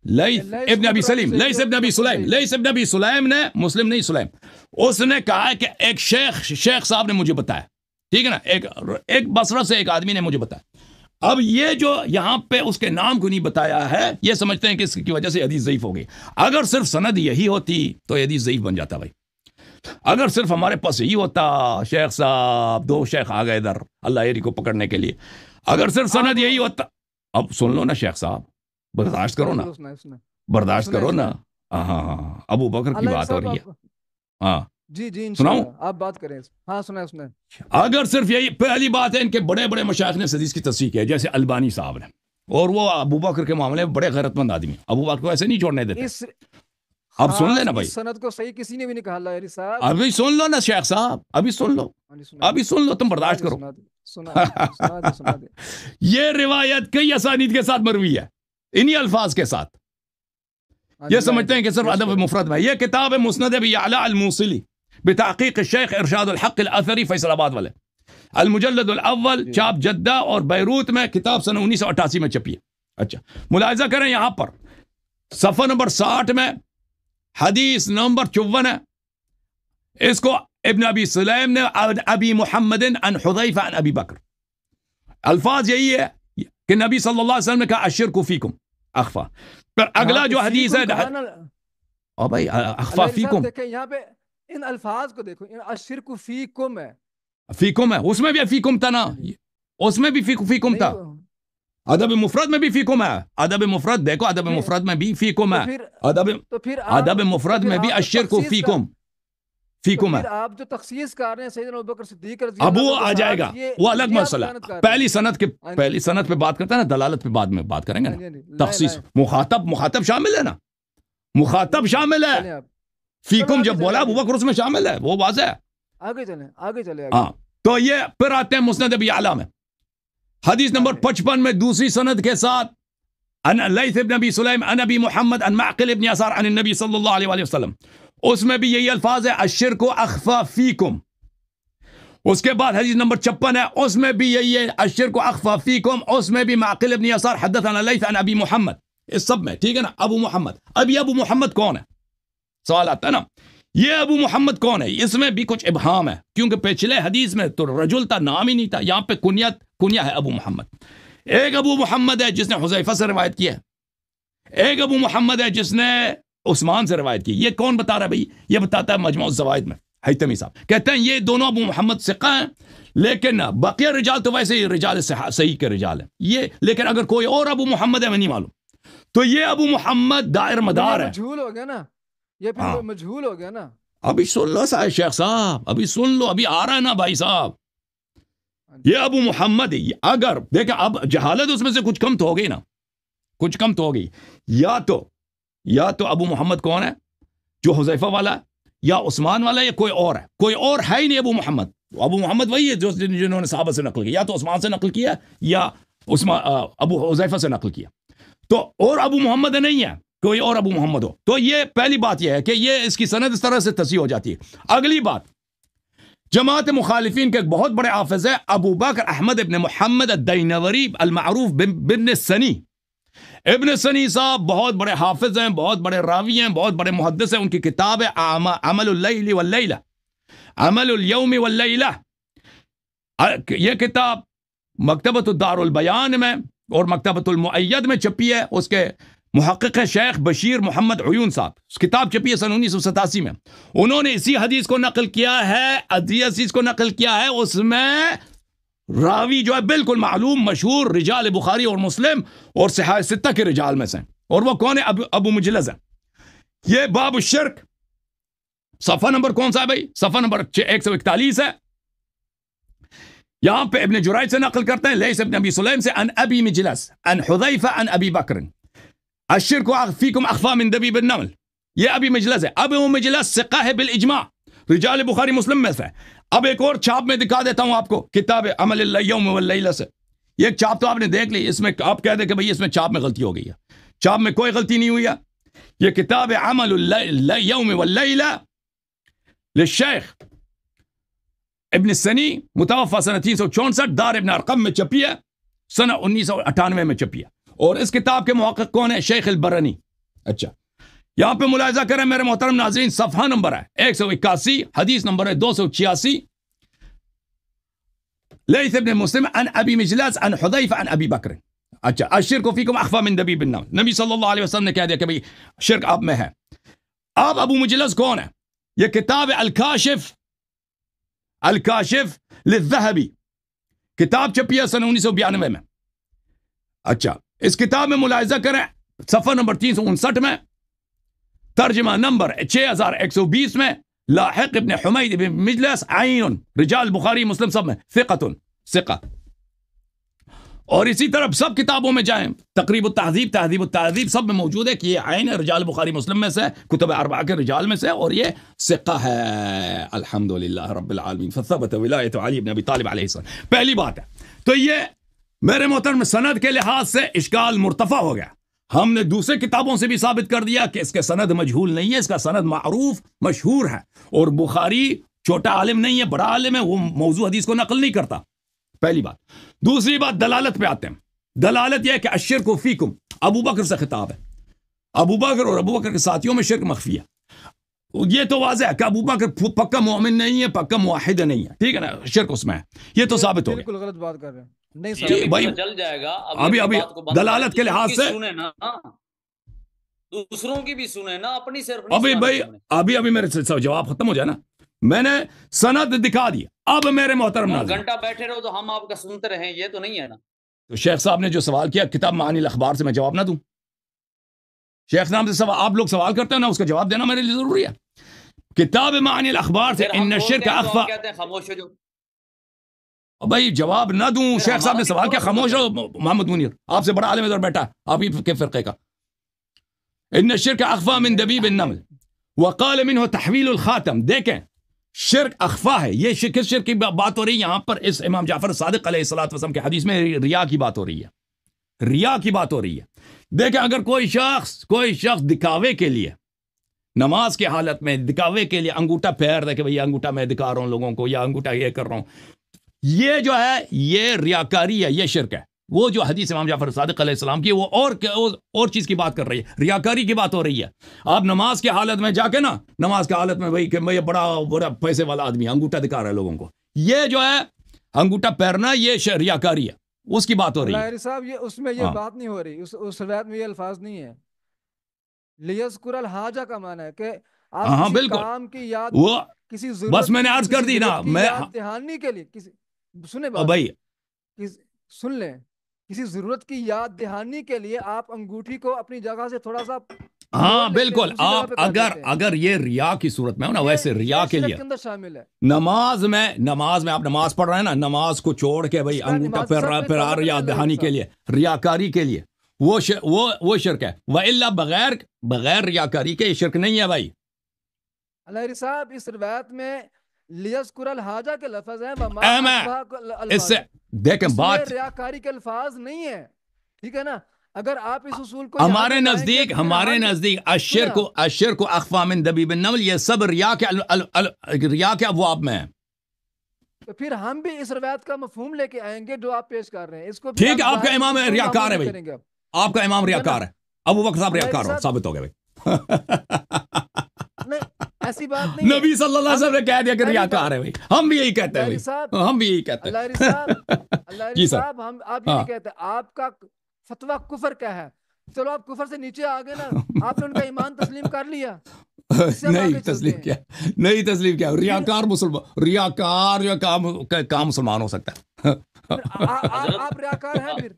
S2: لیث ابن ابی سلیم، لیث ابن ابی سلیم، لیث ابن ابی سلیم نے، مسلم نہیں سلیم، اس نے کہا ہے کہ ایک شیخ صاحب نے مجھے بتایا، ٹھیک ہے نا، ایک بصرہ سے ایک آدمی نے مجھے بتایا. اب یہ جو یہاں پہ اس کے نام کو نہیں بتایا ہے، یہ سمجھتے ہیں کہ اس کی وجہ سے حدیث ضعیف ہو گئی. اگر صرف سند یہی ہوتی تو حدیث ضعیف بن جاتا بھائی. اگر صرف ہمارے پاس یہی ہوتا، شیخ صاحب، دو شیخ آ گئے ادھر اللہ ایری کو پکڑنے کے لیے، اگر صرف سند یہی ہوتا. اب سن لو نا شیخ صاحب، برداشت کرو نا، برداشت کرو نا. ہاں، ابو بکر کی بات ہو رہی ہے. ہاں
S3: جی
S2: سناؤں؟
S3: آپ بات کریں. ہاں سنیں.
S2: اگر صرف یہی، پہلی بات ہے ان کے بڑے بڑے مشائخ نے حدیث کی تصحیح کی ہے، جیسے البانی صاحب نے، اور وہ ابو بکر کے معاملے میں بڑے غیرت مند آدمی ہیں، ابو بکر کو ایسے نہیں چھوڑنے دیتے. اب سن لینا بھائی،
S3: سند کو صحیح کسی نے بھی نہیں کہا اللہ علی صاحب.
S2: ابھی سن لو نا شیخ صاحب، ابھی سن لو، تم برداشت کرو. یہ روایت کئی اسانید کے ساتھ مروی ہے، انہی الفاظ کے ساتھ. یہ سمجھتے ہیں کہ صرف ادب مفرد میں. یہ کتاب ہے مسند ابی اعلی الموصلی بتحقیق الشیخ ارشاد الحق الاثری فیصل آباد والے، المجلد الاول، چاپ جدہ اور بیروت میں، کتاب سن 1988 میں چھپی ہے. اچھا، ملاحظہ کریں یہاں پر صفحہ نمبر 60 میں حدیث نمبر 54 ہے. اس کو ابن ابی سلیم نے ابی محمد عن حذیفہ عن ابی بکر. الفاظ یہی ہے کہ نبی صلی اللہ علیہ وسلم نے کہا الشرک فیکم اخفا. پر اگلا جو حدیث ہے او بھائی اخفا فیکم،
S3: دیکھیں یہاں پہ ان الفاظ کو دیکھو، الشرک فیکم ہے،
S2: فیکم ہے، اس میں بھی فیکم تھا نا، اس میں بھی فیکم تھا. ادب مفرد میں بھی فیکم ہے. ادب مفرد دیکھو، ادب مفرد میں بھی فیکم ہے. ادب مفرد میں بھی الشرک فیکم ہے.
S3: آپ جو تخصیص کر رہے ہیں سیدنا ابوبکر صدیق رضی
S2: اب
S3: اللہ
S2: وہ آ جائے گا، وہ الگ مسئلہ. پہلی سند پہ بات کرتا ہے نا، دلالت پہ بعد میں بات کریں گے نا. تخصیص مخاطب شامل ہے نا، مخاطب شامل ہے. فیکم جب بولا ابوبکر اس میں شامل ہے، وہ واضح ہے.
S3: آگے چلے.
S2: ہاں تو یہ پھر آتے ہیں مسند ابی اعلیٰ میں، حدیث نمبر 55 میں دوسری سند کے ساتھ ان لیث ابن ابی سلیم ان ابی محمد ان معقل ابن یسار عن النبی صلی اللہ علیہ وآلہ وسلم. اس میں بھی یہی الفاظ ہے الشرک اخفا فیکم. اس کے بعد حدیث نمبر 56 ہے، اس میں بھی یہی ہے الشرک اخفا فیکم. اس میں بھی معقل ابن یسار حدثنا لیث عن ابی محمد. اس سب میں ٹھیک ہے نا. ابو محمد، ابھی ابو محمد کون ہے سوال آتا ہے نا. یہ ابو محمد کون ہے؟ اس میں بھی کچھ ابہام ہے، کیونکہ پچھلے حدیث میں تو رجل تھا، نام ہی نہیں تھا. یہاں پہ کنیا ہے ابو محمد. ایک ابو محمد ہے جس نے حذیفہ سے روایت کی ہے، ایک ابو محمد ہے جس نے عثمان سے روایت کی. یہ کون بتا رہا ہے بھائی؟ یہ بتاتا ہے مجموع الزوائد میں حیثمی صاحب. کہتے ہیں یہ دونوں ابو محمد ثقہ ہیں، لیکن بقیہ رجال تو ویسے ہی رجال صحیح کے رجال ہیں یہ. لیکن اگر کوئی اور ابو محمد ہے میں نہیں معلوم. تو یہ ابو محمد دائر مدار ہے.
S3: مجھول ہو گیا نا، یہ پھر مجھول ہو گیا نا.
S2: ابھی سن لو شیخ صاحب، ابھی سن لو، ابھی آ رہا ہے نا بھائی صاحب. یہ ابو محمد ہے. اگر دیکھیں اب جہالت اس میں سے کچھ کم تو ہو گئی نا، کچھ کم تو ہو گئی. یا تو ابو محمد کون ہے جو حذیفہ والا ہے، یا عثمان والا ہے، یا کوئی اور ہے. کوئی اور ہے ہی نہیں ابو محمد. ابو محمد وہی ہے جنہوں نے صحابہ سے نقل کیا، یا تو عثمان سے نقل کیا یا ابو حذیفہ سے نقل کیا. تو اور ابو محمد نہیں ہے، کوئی اور ابو محمد ہو. تو یہ پہلی بات یہ ہے کہ یہ اس کی سند اس طرح سے تصحیح ہو جاتی ہے. اگلی بات، جماعت مخالفین کے ایک بہت بڑے حافظ ہے ابو بکر احمد ابن محمد الدینوری المعروف بن سنی. ابن سنی صاحب بہت بڑے حافظ ہیں، بہت بڑے راوی ہیں، بہت بڑے محدث ہیں. ان کی کتاب ہے عمل اللیل واللیلہ، عمل اليوم واللیلہ. یہ کتاب مکتبۃ الدار البیان میں اور مکتبۃ المؤید میں چھپی ہے. اس کے محقق شیخ بشیر محمد عیون صاحب. کتاب چھپی ہے سن 1987 میں. انہوں نے اسی حدیث کو نقل کیا ہے. اس میں راوی جو ہے بالکل معلوم مشہور رجال بخاری اور مسلم اور صحاح ستہ کے رجال میں سے، اور وہ کون ہے؟ ابو مجلس ہے. یہ باب الشرک صفحہ نمبر کون سا ہے بھائی؟ صفحہ نمبر 141 ہے. یہاں پہ ابن جرائج سے نقل کرتے ہیں، لیث ابن ابی سلیم سے عن ابی مجلس عن حذیفہ عن ابی بکر الشرک فیکم اخفا من دبیب النمل. یہ ابی مجلس ہے. ابو مجلس ثقہ ہے بالاجماع، رجال بخاری مسلم میں سے. اب ایک اور چھاپ میں دکھا دیتا ہوں آپ کو، کتاب عمل اليوم واللیلہ سے. یہ ایک چھاپ تو آپ نے دیکھ لی، اس میں آپ کہہ دیں کہ بھئی اس میں چھاپ میں غلطی ہو گئی ہے. چھاپ میں کوئی غلطی نہیں ہوئی ہے. یہ کتاب عمل اليوم واللیلہ للشیخ ابن سنی، متوفى سنہ 364، دار ابن ارقم میں چھپی ہے، سنہ 1998 میں چھپی ہے. اور اس کتاب کے محقق کون ہے؟ شیخ البرنی. اچھا یہاں پہ ملاحظہ کریں میرے محترم ناظرین، صفحہ نمبر ہے 181، حدیث نمبر ہے 286. لیث ابن مسلم عن ابی مجلس عن حذیفہ عن ابی بکر. اچھا الشرک فیکم اخفا من دبیب النمل. نبی صلی اللہ علیہ وسلم نے کہہ دیا کہ بھئی شرک آپ میں ہے. اب ابو مجلس کون ہے؟ یہ کتاب الکاشف للذہبی، کتاب چھپی ہے سن 1992 میں. اچھا اس کتاب میں ملاحظہ کریں صفحہ نمبر 359 میں، ترجمہ نمبر 6120 میں، لاحق ابن حمید ابن مجلس عین، رجال بخاری مسلم سب میں ثقہ. اور اسی طرح سب کتابوں میں جائیں، تقریب التہذیب، تہذیب التہذیب، سب میں موجود ہے کہ یہ عین ہے، رجال بخاری مسلم میں سے، کتب اربعہ کے رجال میں سے، اور یہ ثقہ ہے. الحمدللہ رب العالمین فثبت ولایت علی بن ابی طالب علیہ السلام. پہلی بات ہے. تو یہ میرے محترم سند کے لحاظ سے اشکال مرتفع ہو گیا. ہم نے دوسرے کتابوں سے بھی ثابت کر دیا کہ اس کے سند مجہول نہیں ہے، اس کا سند معروف مشہور ہے. اور بخاری چھوٹا عالم نہیں ہے، بڑا عالم ہے، وہ موضوع حدیث کو نقل نہیں کرتا. پہلی بات. دوسری بات دلالت پہ آتے ہیں. دلالت یہ ہے کہ الشرک فیکم ابو بکر سے خطاب ہے. ابو بکر اور ابو بکر کے ساتھیوں میں شرک مخفی ہے. یہ تو واضح ہے کہ ابو بکر پکا مومن نہیں ہے، پکا موحد نہیں ہے، ٹھیک ہے نا، شرک اس میں ہے، یہ تو ثابت ہو گیا.
S3: بالکل غلط بات کر رہے ہیں. نہیں
S1: جی،
S3: صحیح.
S1: ابھی
S2: بھائی
S1: پتہ چل جائے گا.
S2: ابھی
S1: بات کو بند
S2: دلالت کے لحاظ سے
S1: سنیں نا، دوسروں کی بھی سنیں نا، اپنی صرف نہیں
S2: ابھی
S1: سنانی
S2: بھائی
S1: ہم نے.
S2: ابھی میرے سے جواب ختم ہو جائے نا، میں نے سند دکھا دی. اب میرے محترم ناظرین،
S1: گھنٹہ بیٹھے رہو تو ہم آپ کا سنتے رہیں، یہ تو نہیں ہے نا.
S2: تو شیخ صاحب نے جو سوال کیا کتاب معانی الاخبار سے، میں جواب نہ دوں؟ شیخ صاحب سے سوال آپ لوگ سوال کرتے ہیں نا، اس کا جواب دینا میرے لیے ضروری ہے. کتاب معانی الاخبار سے
S1: پھر ہم
S2: ان
S1: بولتے
S2: الشرک
S1: ہیں تو
S2: اخفى.
S1: آپ کہتے ہیں خاموش ہو جو.
S2: بھائی جواب نہ دوں؟
S1: پھر
S2: شیخ صاحب نے
S1: ہمارا
S2: سوال کیا،
S1: بھی
S2: خاموش
S1: بولو.
S2: ہو؟ محمد منیر آپ سے بڑا عالم ادھر بیٹھا ہے، آپ ہی کے فرقے کا. ان الشرک اخفى من دبیب النمل وقال منه تحویل الخاتم. دیکھیں شرک اخفا ہے، یہ کس شرک کی بات ہو رہی ہے یہاں پر؟ اس امام جعفر صادق علیہ الصلوۃ والسلام کی حدیث میں ریا کی بات ہو رہی ہے، ریا کی بات ہو رہی ہے. دیکھیں اگر کوئی شخص دکھاوے کے لیے نماز کی حالت میں دکھاوے کے لیے انگوٹھا پھیر دے کہ بھئی انگوٹھا میں دکھا رہا ہوں لوگوں کو، یا انگوٹھا یہ کر رہا ہوں، یہ جو ہے یہ ریاکاری ہے، یہ شرک ہے. وہ جو حدیث امام جعفر صادق علیہ السلام کی وہ اور چیز کی بات کر رہی ہے، ریاکاری کی بات ہو رہی ہے. آپ نماز کی حالت میں جا کے نا، نماز کی حالت میں بھئی کہ میں بڑا پیسے والا آدمی ہے، انگوٹھا دکھا رہا ہے لوگوں کو، یہ جو ہے انگوٹھا پھیرنا یہ ریاکاری ہے، اس کی بات ہو رہی ہے.
S3: لاہری صاحب یہ اس میں یہ بات نہیں ہو رہی، اس روایت میں یہ الفاظ نہیں ہے. لیذکر الحاجہ کا معنی ہے کہ آپ
S2: ہاں
S3: کسی
S2: بالکل،
S3: کام کی یاد،
S2: وہ
S3: کسی
S2: بس
S3: ضرورت
S2: میں نے عرض کر دی نا، میں
S3: یاد دہانی کے لیے سنیں بات
S2: بھائی
S3: سن لیں، کسی ضرورت کی یاد دہانی کے لیے آپ انگوٹھی کو اپنی جگہ سے تھوڑا سا
S2: ہاں بالکل، آپ اگر یہ ریا کی صورت میں ہو نا، ویسے ریا کے لیے
S3: اندر شامل ہے.
S2: نماز میں آپ نماز پڑھ رہے ہیں نا، نماز کو چھوڑ کے بھئی انگوٹھا پھر آ رہا دہانی کے لیے، ریاکاری کے لیے، وہ شرک ہے. وَإِلَّا بغیر ریاکاری کے یہ شرک نہیں ہے بھائی.
S3: علیہ صاحب اس روایت میں لیذکر الحاجہ کے لفظ ہیں،
S2: اس سے دیکھیں بات
S3: ریاکاری کے الفاظ نہیں ہے، ٹھیک ہے نا. اگر آپ اس اصول کو
S2: ہمارے نزدیک الشرک اخفى من دبیب النمل، یہ سب ریا کے ابواب میں ہے.
S3: تو پھر ہم بھی اس روایت کا مفہوم لے کے آئیں گے جو آپ پیش کر رہے ہیں، اس کو
S2: ٹھیک ہے. آپ کا امام ریاکار ہے بھائی، آپ کا امام ریاکار ہے، ابو بکر صاحب ریاکار ثابت ہو گئے بھائی.
S3: نہیں ایسی بات نہیں،
S2: نبی صلی اللہ علیہ وسلم نے کہہ دیا کہ ریاکار ہے بھائی، ہم بھی یہی کہتے ہیں، ہم بھی یہی کہتے ہیں.
S3: اللہ صاحب آپ یہ کہتے ہیں آپ کا فتویٰ کفر کا ہے، چلو آپ کفر سے نیچے آ گئے نا، آپ نے ان کا ایمان تسلیم کر لیا.
S2: نہیں تسلیم کیا ریاکار جو کام مسلمان ہو سکتا ہے.
S3: آپ ریاکار ہیں، پھر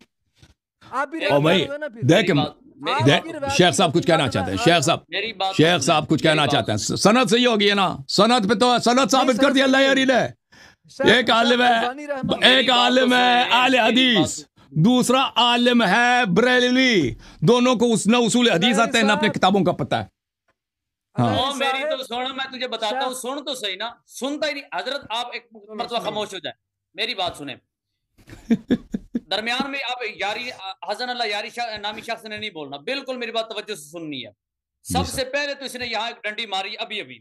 S3: آپ بھی ریاکار.
S2: دیکھ شیخ صاحب کچھ کہنا چاہتے ہیں، شیخ صاحب کچھ کہنا چاہتے ہیں. سند صحیح ہوگی ہے نا، سند پہ تو سند ثابت کر دیا اللہ یاری نے. ایک عالم ہے اہل حدیث، دوسرا عالم ہے بریلوی، دونوں کو اس نہ اصول حدیث آتے ہیں نہ اپنے کتابوں کا پتہ ہے.
S1: میری تو سن، میں تجھے بتاتا ہوں، سن تو صحیح نا، سنتا ہی نہیں. حضرت آپ ایک مرتبہ خاموش ہو جائیں، میری بات سنیں. درمیان میں آپ یاری حسن اللہ یاری نامی شخص نے نہیں بولنا، بالکل میری بات توجہ سے سننی ہے. سب سے پہلے تو اس نے یہاں ایک ڈنڈی ماری ابھی.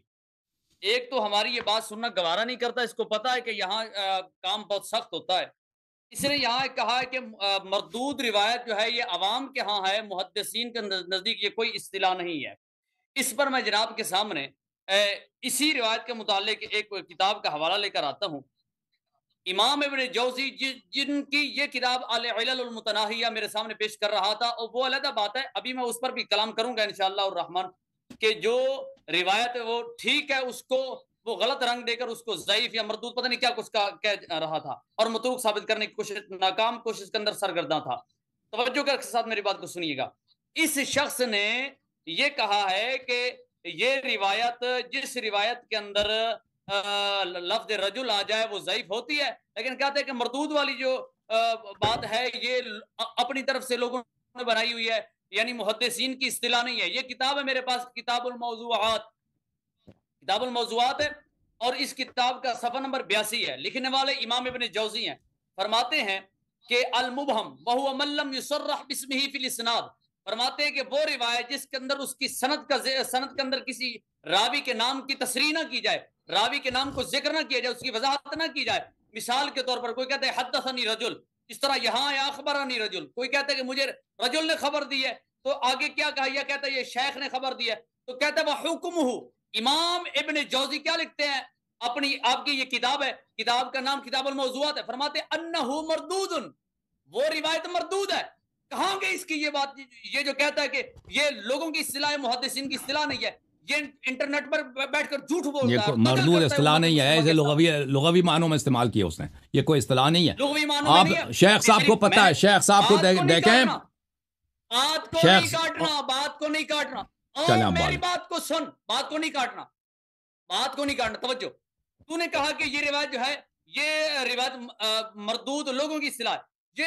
S1: ایک تو ہماری یہ بات سننا گوارا نہیں کرتا، اس کو پتا ہے کہ یہاں کام بہت سخت ہوتا ہے. اس نے یہاں کہا ہے کہ مردود روایت جو ہے یہ عوام کے ہاں ہے، محدثین کے نزدیک یہ کوئی اصطلاح نہیں ہے. اس پر میں جناب کے سامنے اسی روایت کے متعلق ایک کتاب کا حوالہ لے کر آتا ہوں. امام ابن جوزی جن کی یہ کتاب العلل المتناہیہ میرے سامنے پیش کر رہا تھا، اور وہ علیحدہ بات ہے، ابھی میں اس پر بھی کلام کروں گا انشاءاللہ الرحمن، کہ جو روایت ہے وہ ٹھیک ہے، اس کو وہ غلط رنگ دے کر اس کو ضعیف یا مردود پتہ نہیں کیا کچھ کہہ رہا تھا، اور متروک ثابت کرنے کی کوشش، ناکام کوشش کے اندر سرگرداں تھا. توجہ کے ساتھ میری بات کو سنیے گا. اس شخص نے یہ کہا ہے کہ یہ روایت، جس روایت کے اندر لفظ رجل آ جائے وہ ضعیف ہوتی ہے، لیکن کہتے ہیں کہ مردود والی جو بات ہے یہ اپنی طرف سے لوگوں نے بنائی ہوئی ہے، یعنی محدثین کی اصطلاح نہیں ہے. یہ کتاب ہے میرے پاس، کتاب الموضوعات ہے، اور اس کتاب کا صفحہ نمبر 82 ہے. لکھنے والے امام ابن جوزی ہیں. فرماتے ہیں کہ المبہم وہو من لم یصرح باسمہ فی الاسناد، فرماتے ہیں کہ وہ روایت جس کے اندر اس کی سند کے اندر کسی راوی کے نام کی تصریح نہ کی جائے، راوی کے نام کو ذکر نہ کیا جائے، اس کی وضاحت نہ کی جائے. مثال کے طور پر کوئی کہتا ہے حدثنی رجل، اس طرح یہاں یا اخبرنی رجل، کوئی کہتا ہے کہ مجھے رجل نے خبر دی ہے، تو آگے کیا کہا، یہ کہتا ہے یہ شیخ نے خبر دی ہے، تو کہتا ہے وحکمہ، امام ابن جوزی کیا لکھتے ہیں اپنی، آپ کی یہ کتاب ہے، کتاب کا نام کتاب الموضوعات ہے، فرماتے انہ مردود، وہ روایت مردود ہے. کہاں گئی اس کی یہ بات، یہ جو کہتا ہے کہ یہ لوگوں کی اصطلاح ہے، محدثین کی اصطلاح نہیں ہے، یہ انٹرنیٹ پر بیٹھ کر جھوٹ بولتا ہے،
S2: مردود اصطلاح نہیں ہے، اسے لغوی معنوں میں استعمال کیا اس نے، یہ کوئی اصطلاح نہیں ہے.
S1: لغوی معنوں میں
S2: آپ
S1: نہیں ہے.
S2: شیخ صاحب کو پتہ ہے، شیخ صاحب کو دیکھیں،
S1: بات کو نہیں کاٹنا، بات کو نہیں کاٹنا، اور میری بات کو سن، بات کو نہیں کاٹنا، بات کو نہیں کاٹنا، توجہ. تو نے کہا کہ یہ روایت جو ہے، یہ روایت مردود لوگوں کی اصطلاح، یہ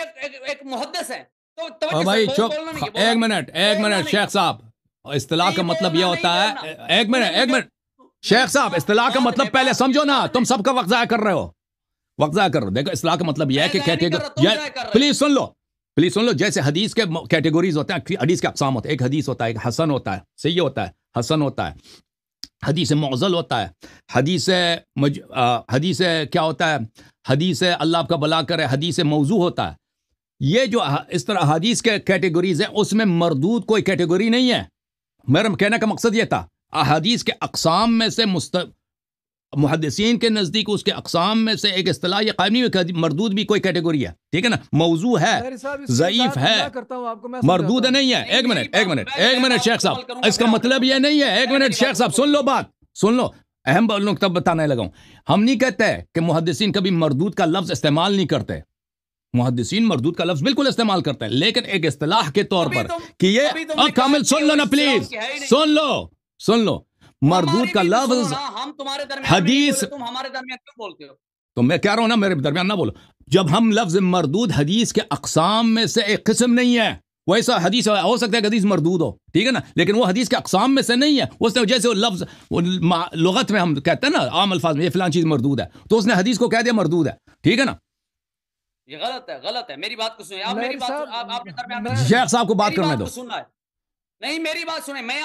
S1: ایک محدث ہے، تو توجہ
S2: بھائی
S1: سے
S2: چپ،
S1: بولنا نہیں،
S2: ایک منٹ شیخ صاحب، اصطلاح کا مطلب یہ ہوتا ہے، ایک منٹ شیخ صاحب، اصطلاح کا مطلب پہلے سمجھو نا، تم سب کا وقت ضائع کر رہے ہو، وقت ضائع کر رہے ہو. دیکھو اصطلاح کا مطلب یہ ہے کہ پلیز سن لو، جیسے حدیث کے کیٹیگوریز ہوتے ہیں، حدیث کے اقسام ہوتے ہیں، ایک حدیث ہوتا ہے، ایک حسن ہوتا ہے، صحیح ہوتا ہے، حسن ہوتا ہے، حدیث معضل ہوتا ہے، حدیث کیا ہوتا ہے، حدیث اللہ آپ کا بلا کرے، حدیث موضوع ہوتا ہے. یہ جو اس طرح حدیث کے کیٹیگوریز ہیں، اس میں مردود کوئی کیٹیگوری نہیں ہے. میرا کہنے کا مقصد یہ تھا، احادیث کے اقسام میں سے محدثین کے نزدیک اس کے اقسام میں سے ایک اصطلاح یہ قائم نہیں ہوئی کہ مردود بھی کوئی کیٹیگوری ہے، ٹھیک ہے نا، موضوع ہے، ضعیف ہے، مردود نہیں ہے. ایک منٹ شیخ صاحب، اس کا مطلب یہ نہیں ہے، ایک منٹ شیخ صاحب، سن لو بات، سن لو، اہم نقطہ بتانے لگا ہوں. ہم نہیں کہتے کہ محدثین کبھی مردود کا لفظ استعمال نہیں کرتے، محدثین مردود کا لفظ بالکل استعمال کرتے ہیں، لیکن ایک اصطلاح کے طور پر کہ یہ کامل سن لو نا پلیز، سن لو مردود کا لفظ
S1: ہم تمہارے درمیان
S2: حدیث،
S1: تم ہمارے درمیان کیوں بولتے ہو؟
S2: تو میں کہہ رہا ہوں نا، میرے درمیان نہ بولو. جب ہم لفظ مردود حدیث کے اقسام میں سے ایک قسم نہیں ہے، وہ ایسا حدیث ہو سکتا ہے کہ حدیث مردود ہو، ٹھیک ہے نا، لیکن وہ حدیث کے اقسام میں سے نہیں ہے. اس نے جیسے وہ لفظ لغت میں ہم کہتے ہیں نا، عام الفاظ میں یہ فلان چیز مردود ہے، تو اس نے حدیث کو کہہ دیا مردود ہے، ٹھیک ہے نا.
S1: یہ غلط ہے، میری بات کو سنیں آپ، میری بات آپ نے درمیان
S2: شیخ صاحب کو بات کرنے دو.
S1: نہیں میری بات سنیں، میں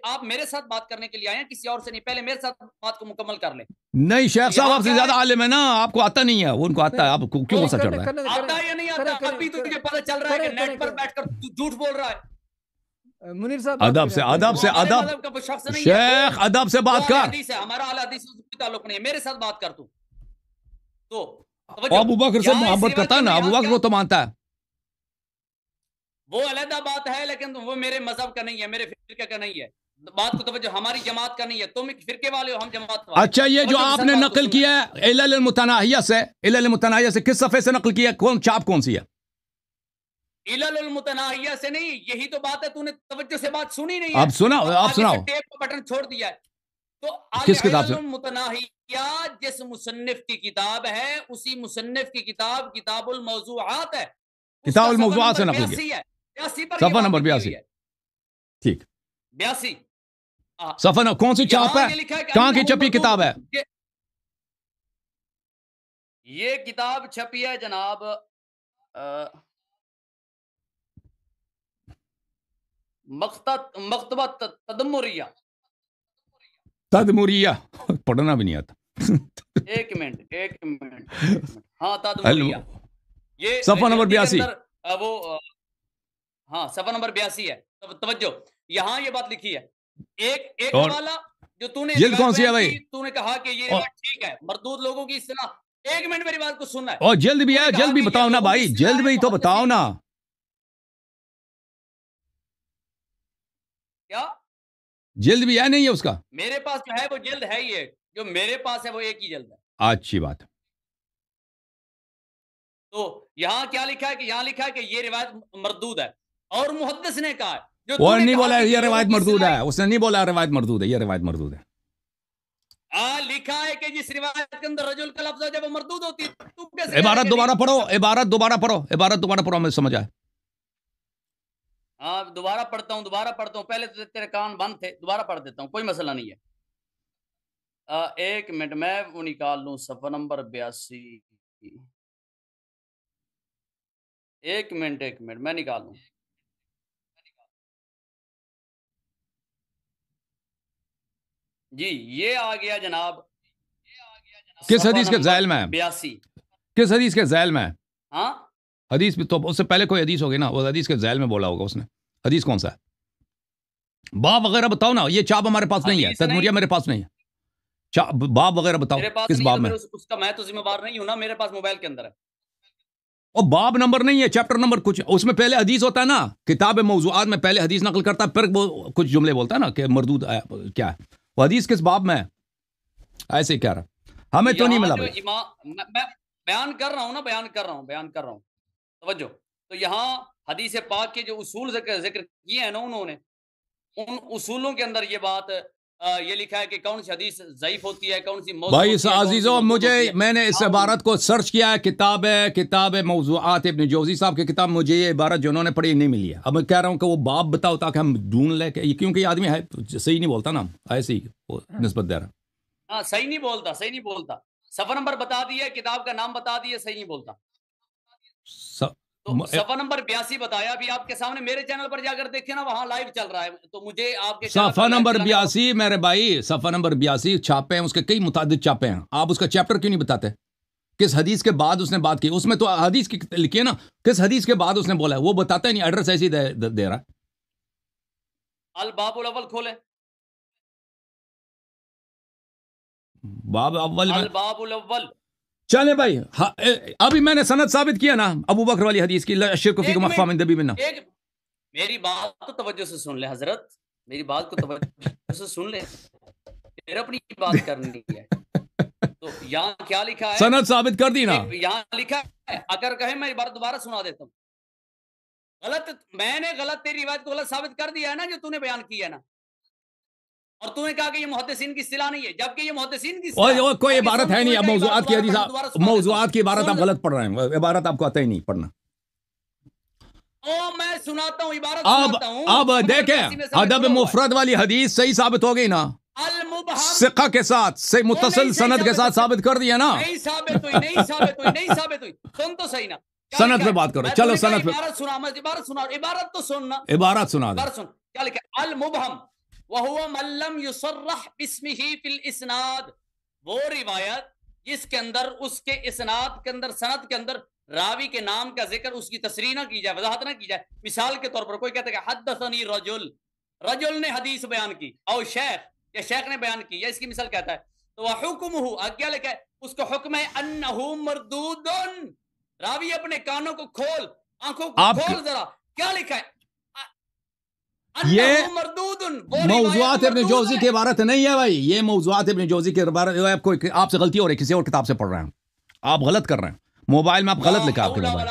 S1: آپ میرے ساتھ بات کرنے کے لیے آئے ہیں، کسی اور سے نہیں، پہلے میرے ساتھ بات کو مکمل کر لیں.
S2: نہیں شیخ صاحب، آپ سے زیادہ عالم ہے نا، آپ کو آتا نہیں ہے، ان کو آتا ہے، آپ کو کیوں غصہ چڑھ رہا ہے؟
S1: آتا ہے یا نہیں آتا؟ ابھی تو تجھے پتہ چل رہا ہے کہ نیٹ پر بیٹھ کر جھوٹ بول رہا ہے.
S3: منیر صاحب
S2: ادب سے شیخ، ادب سے بات کر.
S1: ہمارا اعلی حدیث سے کوئی تعلق نہیں ہے، میرے ساتھ بات کر تو
S2: ابو بکر سے محبت کرتا ہے نا، ابو بکر کو تو مانتا ہے،
S1: وہ علیحدہ بات ہے، لیکن وہ میرے مذہب کا نہیں ہے، میرے فرقے کا نہیں ہے. بات کو توجہ، ہماری جماعت کا نہیں ہے، تم ایک فرقے والے ہو، ہم جماعت والے.
S2: اچھا، یہ جو آپ نے نقل کیا ہے علل المتناہیہ سے، کس صفحے سے نقل کیا ہے؟ چاپ کون سی ہے؟
S1: علل المتناہیہ سے نہیں، یہی تو بات ہے، تو نے توجہ سے بات سنی نہیں ہے.
S2: آپ سناؤ،
S1: ٹیپ کا بٹن چھوڑ دیا ہے. تو
S2: کس کتاب سے؟
S1: علل المتناہیہ جس مصنف کی کتاب ہے، اسی مصنف کی کتاب کتاب الموضوعات ہے.
S2: کتاب الموضوعات سے نقل کیا، صفحہ نمبر 82، ٹھیک،
S1: 82
S2: صفحہ کون سی چاپ ہے، کہاں کی چھپی کتاب ہے؟
S1: یہ کتاب چھپی ہے جناب مکتبہ
S2: تدمریہ، پڑھنا بھی نہیں آتا.
S1: ایک منٹ ہاں، تدمریہ، یہ
S2: صفحہ نمبر 82،
S1: وہ ہاں صفحہ نمبر 82 ہے. توجہ، یہاں یہ بات لکھی ہے، ایک حوالہ جو تو نے
S2: جلد کون سی ہے بھائی؟
S1: تو نے کہا کہ یہ روایت ٹھیک ہے، مردود لوگوں کی اصطلاح. ایک منٹ میری بات کو سننا ہے.
S2: اور جلد بھی ہے، جلد بھی بتاؤ نا بھائی، جلد بھی تو بتاؤ نا.
S1: کیا
S2: جلد بھی ہے نہیں ہے اس کا؟
S1: میرے پاس جو ہے وہ جلد ہے ہی، جو میرے پاس ہے وہ ایک ہی جلد ہے.
S2: اچھی بات.
S1: تو یہاں کیا لکھا ہے کہ یہاں لکھا ہے کہ یہ روایت مردود ہے، اور محدث نے کہا ہے،
S2: وہ نہیں بولا یہ روایت مردود ہے، اس نے نہیں بولا روایت مردود ہے، یہ روایت مردود ہے.
S1: لکھا ہے کہ جس روایت کے اندر رجل کا لفظ ہے جب وہ مردود ہوتی ہے.
S2: عبارت دوبارہ پڑھو، ہمیں سمجھ آئے.
S1: ہاں دوبارہ پڑھتا ہوں، پہلے تو تیرے کان بند تھے، دوبارہ پڑھ دیتا ہوں، کوئی مسئلہ نہیں ہے. ایک منٹ میں وہ نکال لوں، صفحہ نمبر 82. ایک منٹ میں نکال لوں. جی یہ آ گیا جناب،
S2: کس حدیث کے ذیل میں ہے؟
S1: 82.
S2: کس حدیث کے ذیل میں ہے؟
S1: ہاں
S2: حدیث بھی تو اس سے پہلے کوئی حدیث ہوگی نا، وہ حدیث کے ذیل میں بولا ہوگا اس نے. حدیث کون سا ہے؟ باب وغیرہ بتاؤ نا, یہ چاپ ہمارے پاس نہیں ہے,
S1: حدیث نہیں
S2: تدمریہ میرے پاس نہیں ہے, باب وغیرہ بتاؤ
S1: میرے پاس
S2: کس
S1: نہیں
S2: باب
S1: تو
S2: میں.
S1: پھر اس کا میں تو ذمہ دار نہیں ہوں نا, میرے پاس موبائل کے اندر ہے.
S2: اور باب نمبر نہیں ہے, چیپٹر نمبر کچھ اس میں پہلے حدیث ہوتا ہے نا, کتاب موضوعات میں پہلے حدیث نقل کرتا ہے, پھر وہ کچھ جملے بولتا ہے نا کہ مردود کیا ہے, وہ حدیث کس باب میں ہے, ایسے ہی کہہ رہا, ہمیں تو نہیں
S1: یہاں
S2: ملا
S1: جو
S2: بھائی.
S1: میں بیان کر رہا ہوں نا, بیان کر رہا ہوں توجہ. تو یہاں حدیث پاک کے جو اصول ذکر کیے ہیں نا انہوں نے, ان اصولوں کے اندر یہ بات یہ لکھا ہے کہ کون سی حدیث ضعیف ہوتی ہے, کون سی موضوع
S2: بھائی
S1: ہوتی ہے, کون سی
S2: عزیزو,
S1: مردود ہوتی ہے.
S2: میں نے اس عبارت کو سرچ کیا ہے, کتاب موضوعات ابن جوزی صاحب کی کتاب, مجھے یہ عبارت جو انہوں نے پڑھی نہیں ملی ہے. اب میں کہہ رہا ہوں کہ وہ باب بتاؤ تاکہ ہم ڈھونڈ لیں, کیونکہ یہ آدمی ہے صحیح نہیں بولتا نا, ایسے ہی وہ نسبت دے رہا.
S1: ہاں صحیح نہیں بولتا, صفحہ نمبر بتا دیا, کتاب کا نام بتا دیا, صحیح نہیں بولتا. تو صفحہ نمبر 82 بتایا, ابھی آپ کے سامنے میرے چینل پر جا کر دیکھیں نا, وہاں لائیو چل رہا ہے, تو مجھے آپ کے
S2: صفحہ نمبر 82 میرے بھائی, صفحہ نمبر 82 چھاپے ہیں, اس کے کئی متعدد چھاپے ہیں, آپ اس کا چیپٹر کیوں نہیں بتاتے, کس حدیث کے بعد اس نے بات کی, اس میں تو حدیث کی لکھی ہے نا, کس حدیث کے بعد اس نے بولا ہے وہ بتاتا ہے نہیں, ایڈریس ایسے ہی دے رہا ہے.
S1: الباب الاول کھولیں,
S2: باب اول میں
S1: الباب الاول.
S2: چلے بھائی, ابھی میں نے سند ثابت کیا نا ابو بکر والی حدیث کی, شرک فی مخفی من دبیب نا.
S1: میری بات تو توجہ سے سن لے حضرت, میری بات کو توجہ سے سن لے, پھر اپنی بات کرنی ہے. تو یہاں کیا لکھا ہے,
S2: سند ثابت کر دی نا,
S1: یہاں لکھا ہے, اگر کہیں میں بار دوبارہ سنا دیتا ہوں. میں نے غلط تیری روایت کو غلط ثابت کر دیا ہے نا جو تو نے بیان کیا ہے نا, اور تو نے کہا کہ یہ محدثین کی اصطلاح نہیں ہے, جبکہ یہ محدثین کی اصطلاح.
S2: کوئی عبارت ہے نہیں, اب موضوعات کی حدیث, موضوعات کی عبارت آپ غلط پڑھ رہے ہیں, عبارت آپ کو آتا ہی نہیں پڑھنا.
S1: میں سناتا ہوں, عبارت سناتا ہوں.
S2: اب دیکھیں, ادب مفرد والی حدیث صحیح ثابت ہو گئی نا, ثقہ کے ساتھ, متصل سند کے ساتھ ثابت کر دیا نا.
S1: نہیں ثابت ہوئی. سن تو صحیح نا,
S2: سند پہ بات کرو, چلو سند پہ.
S1: عبارت تو سننا,
S2: عبارت سنا دیں.
S1: سن کیا لکھا ہے, المبہم وہو من لم یصرح باسمہ فی الاسناد, وہ روایت جس کے اندر اس کے اسناد کے اندر, سند کے اندر راوی کے نام کا ذکر, اس کی تصریح نہ کی جائے, وضاحت نہ کی جائے. مثال کے طور پر کوئی کہتا ہے کہ حدثنی رجل نے حدیث بیان کی, او شیخ, یا شیخ نے بیان کی, یا اس کی مثال کہتا ہے, تو حکمہ, کیا لکھا ہے, اس کا حکم ہے انہو مردود. راوی اپنے کانوں کو کھول, آنکھوں کو کھول ذرا, کیا لکھا ہے,
S2: یہ موضوعات ابن جوزی کی عبارت نہیں ہے بھائی, یہ موضوعات ابن جوزی کی عبارت, آپ سے غلطی ہو رہی ہے, کسی اور کتاب سے پڑھ رہے ہیں آپ, غلط کر رہے ہیں, موبائل میں آپ غلط لکھا آپ کے موبائل.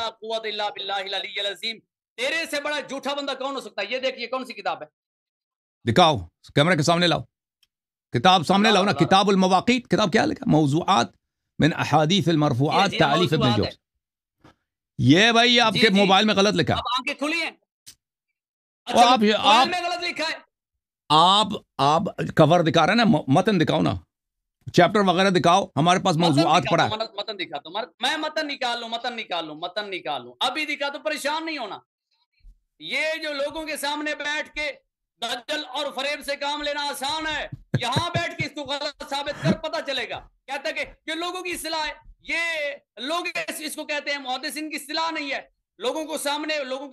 S1: تیرے سے بڑا جھوٹا بندہ کون ہو سکتا ہے, یہ دیکھیے کون سی کتاب ہے,
S2: دکھاؤ کیمرے کے سامنے لاؤ, کتاب سامنے لاؤ نا, کتاب المواقیت, کتاب کیا لکھا, موضوعات من احادیث المرفوعات تالیف ابن جوزی. یہ بھائی آپ کے موبائل میں غلط لکھا,
S1: اب آنکھیں کھلی ہیں,
S2: آپ کور دکھا رہے ہیں نا, متن دکھاؤ نا, چیپٹر وغیرہ دکھاؤ, ہمارے پاس موضوعات پڑا ہے.
S1: متن دکھاتا ہوں, میں متن نکال لوں, ابھی دکھا تو پریشان نہیں ہونا. یہ جو لوگوں کے سامنے بیٹھ کے دجل اور فریب سے کام لینا آسان ہے, یہاں بیٹھ کے اس کو غلط ثابت کر, پتہ چلے گا. کہتا ہے کہ یہ لوگوں کی اصطلاح ہے, یہ لوگ اس کو کہتے ہیں, محدثین کی اصطلاح نہیں ہے. لوگوں کے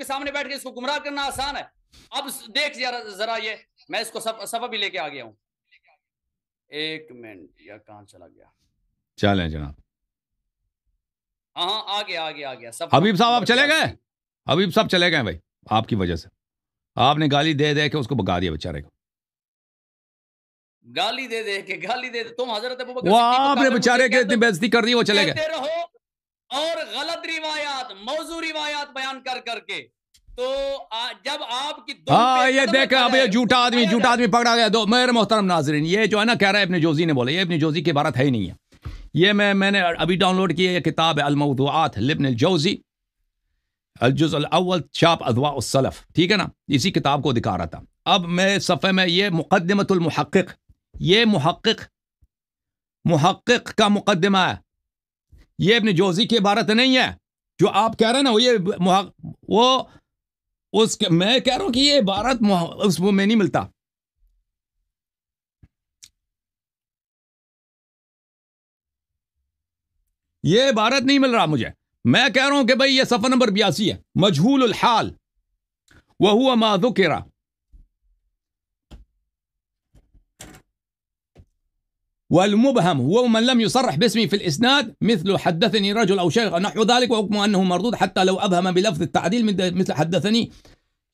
S1: سامنے بیٹھ کے اس کو گمراہ کرنا آسان ہے. اب دیکھ ذرا یہ, میں اس کو صفحہ بھی لے کے آ گیا ہوں, ایک منٹ, یا کہاں چلا گیا,
S2: چلیں جناب,
S1: ہاں آ گیا.
S2: حبیب صاحب آپ چلے گئے, حبیب صاحب چلے گئے بھائی, آپ کی وجہ سے, آپ نے گالی دے دے کے اس کو بگا دیا بیچارے کو,
S1: گالی دے کے تم حضرت ابوبکر
S2: وہ آپ نے بیچارے کے اتنی بے عزتی کر دی, وہ چلے گئے.
S1: اور غلط روایات, موضوع روایات بیان کر کے, تو جب آپ کی
S2: یہ دیکھ, اب یہ جھوٹا آدمی پکڑا گیا. دو میرے محترم ناظرین, یہ جو ہے نا کہہ رہا ہے ابن جوزی نے بولا, یہ ابن جوزی کی عبارت ہے ہی نہیں ہے. یہ میں نے ابھی ڈاؤن لوڈ کی ہے, یہ کتاب ہے الموضوعات لابن الجوزی, الجزء الاول, چھاپ اضواء السلف, ٹھیک ہے نا, اسی کتاب کو دکھا رہا تھا. اب میں صفحے میں, یہ مقدمۃ المحقق, یہ محقق کا مقدمہ ہے, یہ ابن جوزی کی عبارت نہیں ہے جو آپ کہہ رہے ہیں نا, وہ اس کے, میں کہہ رہا ہوں کہ یہ عبارت اس میں نہیں ملتا. یہ عبارت نہیں مل رہا مجھے. میں کہہ رہا ہوں کہ بھئی یہ صفحہ نمبر 82 ہے, مجہول الحال وہو ما ذکر, والمبهم هو من لم يصرح باسمه في الإسناد مثل حدثني رجل أو شيخ نحو ذلك وحكمه أنه مردود حتى لو أبهم بلفظ التعديل مثل حدثني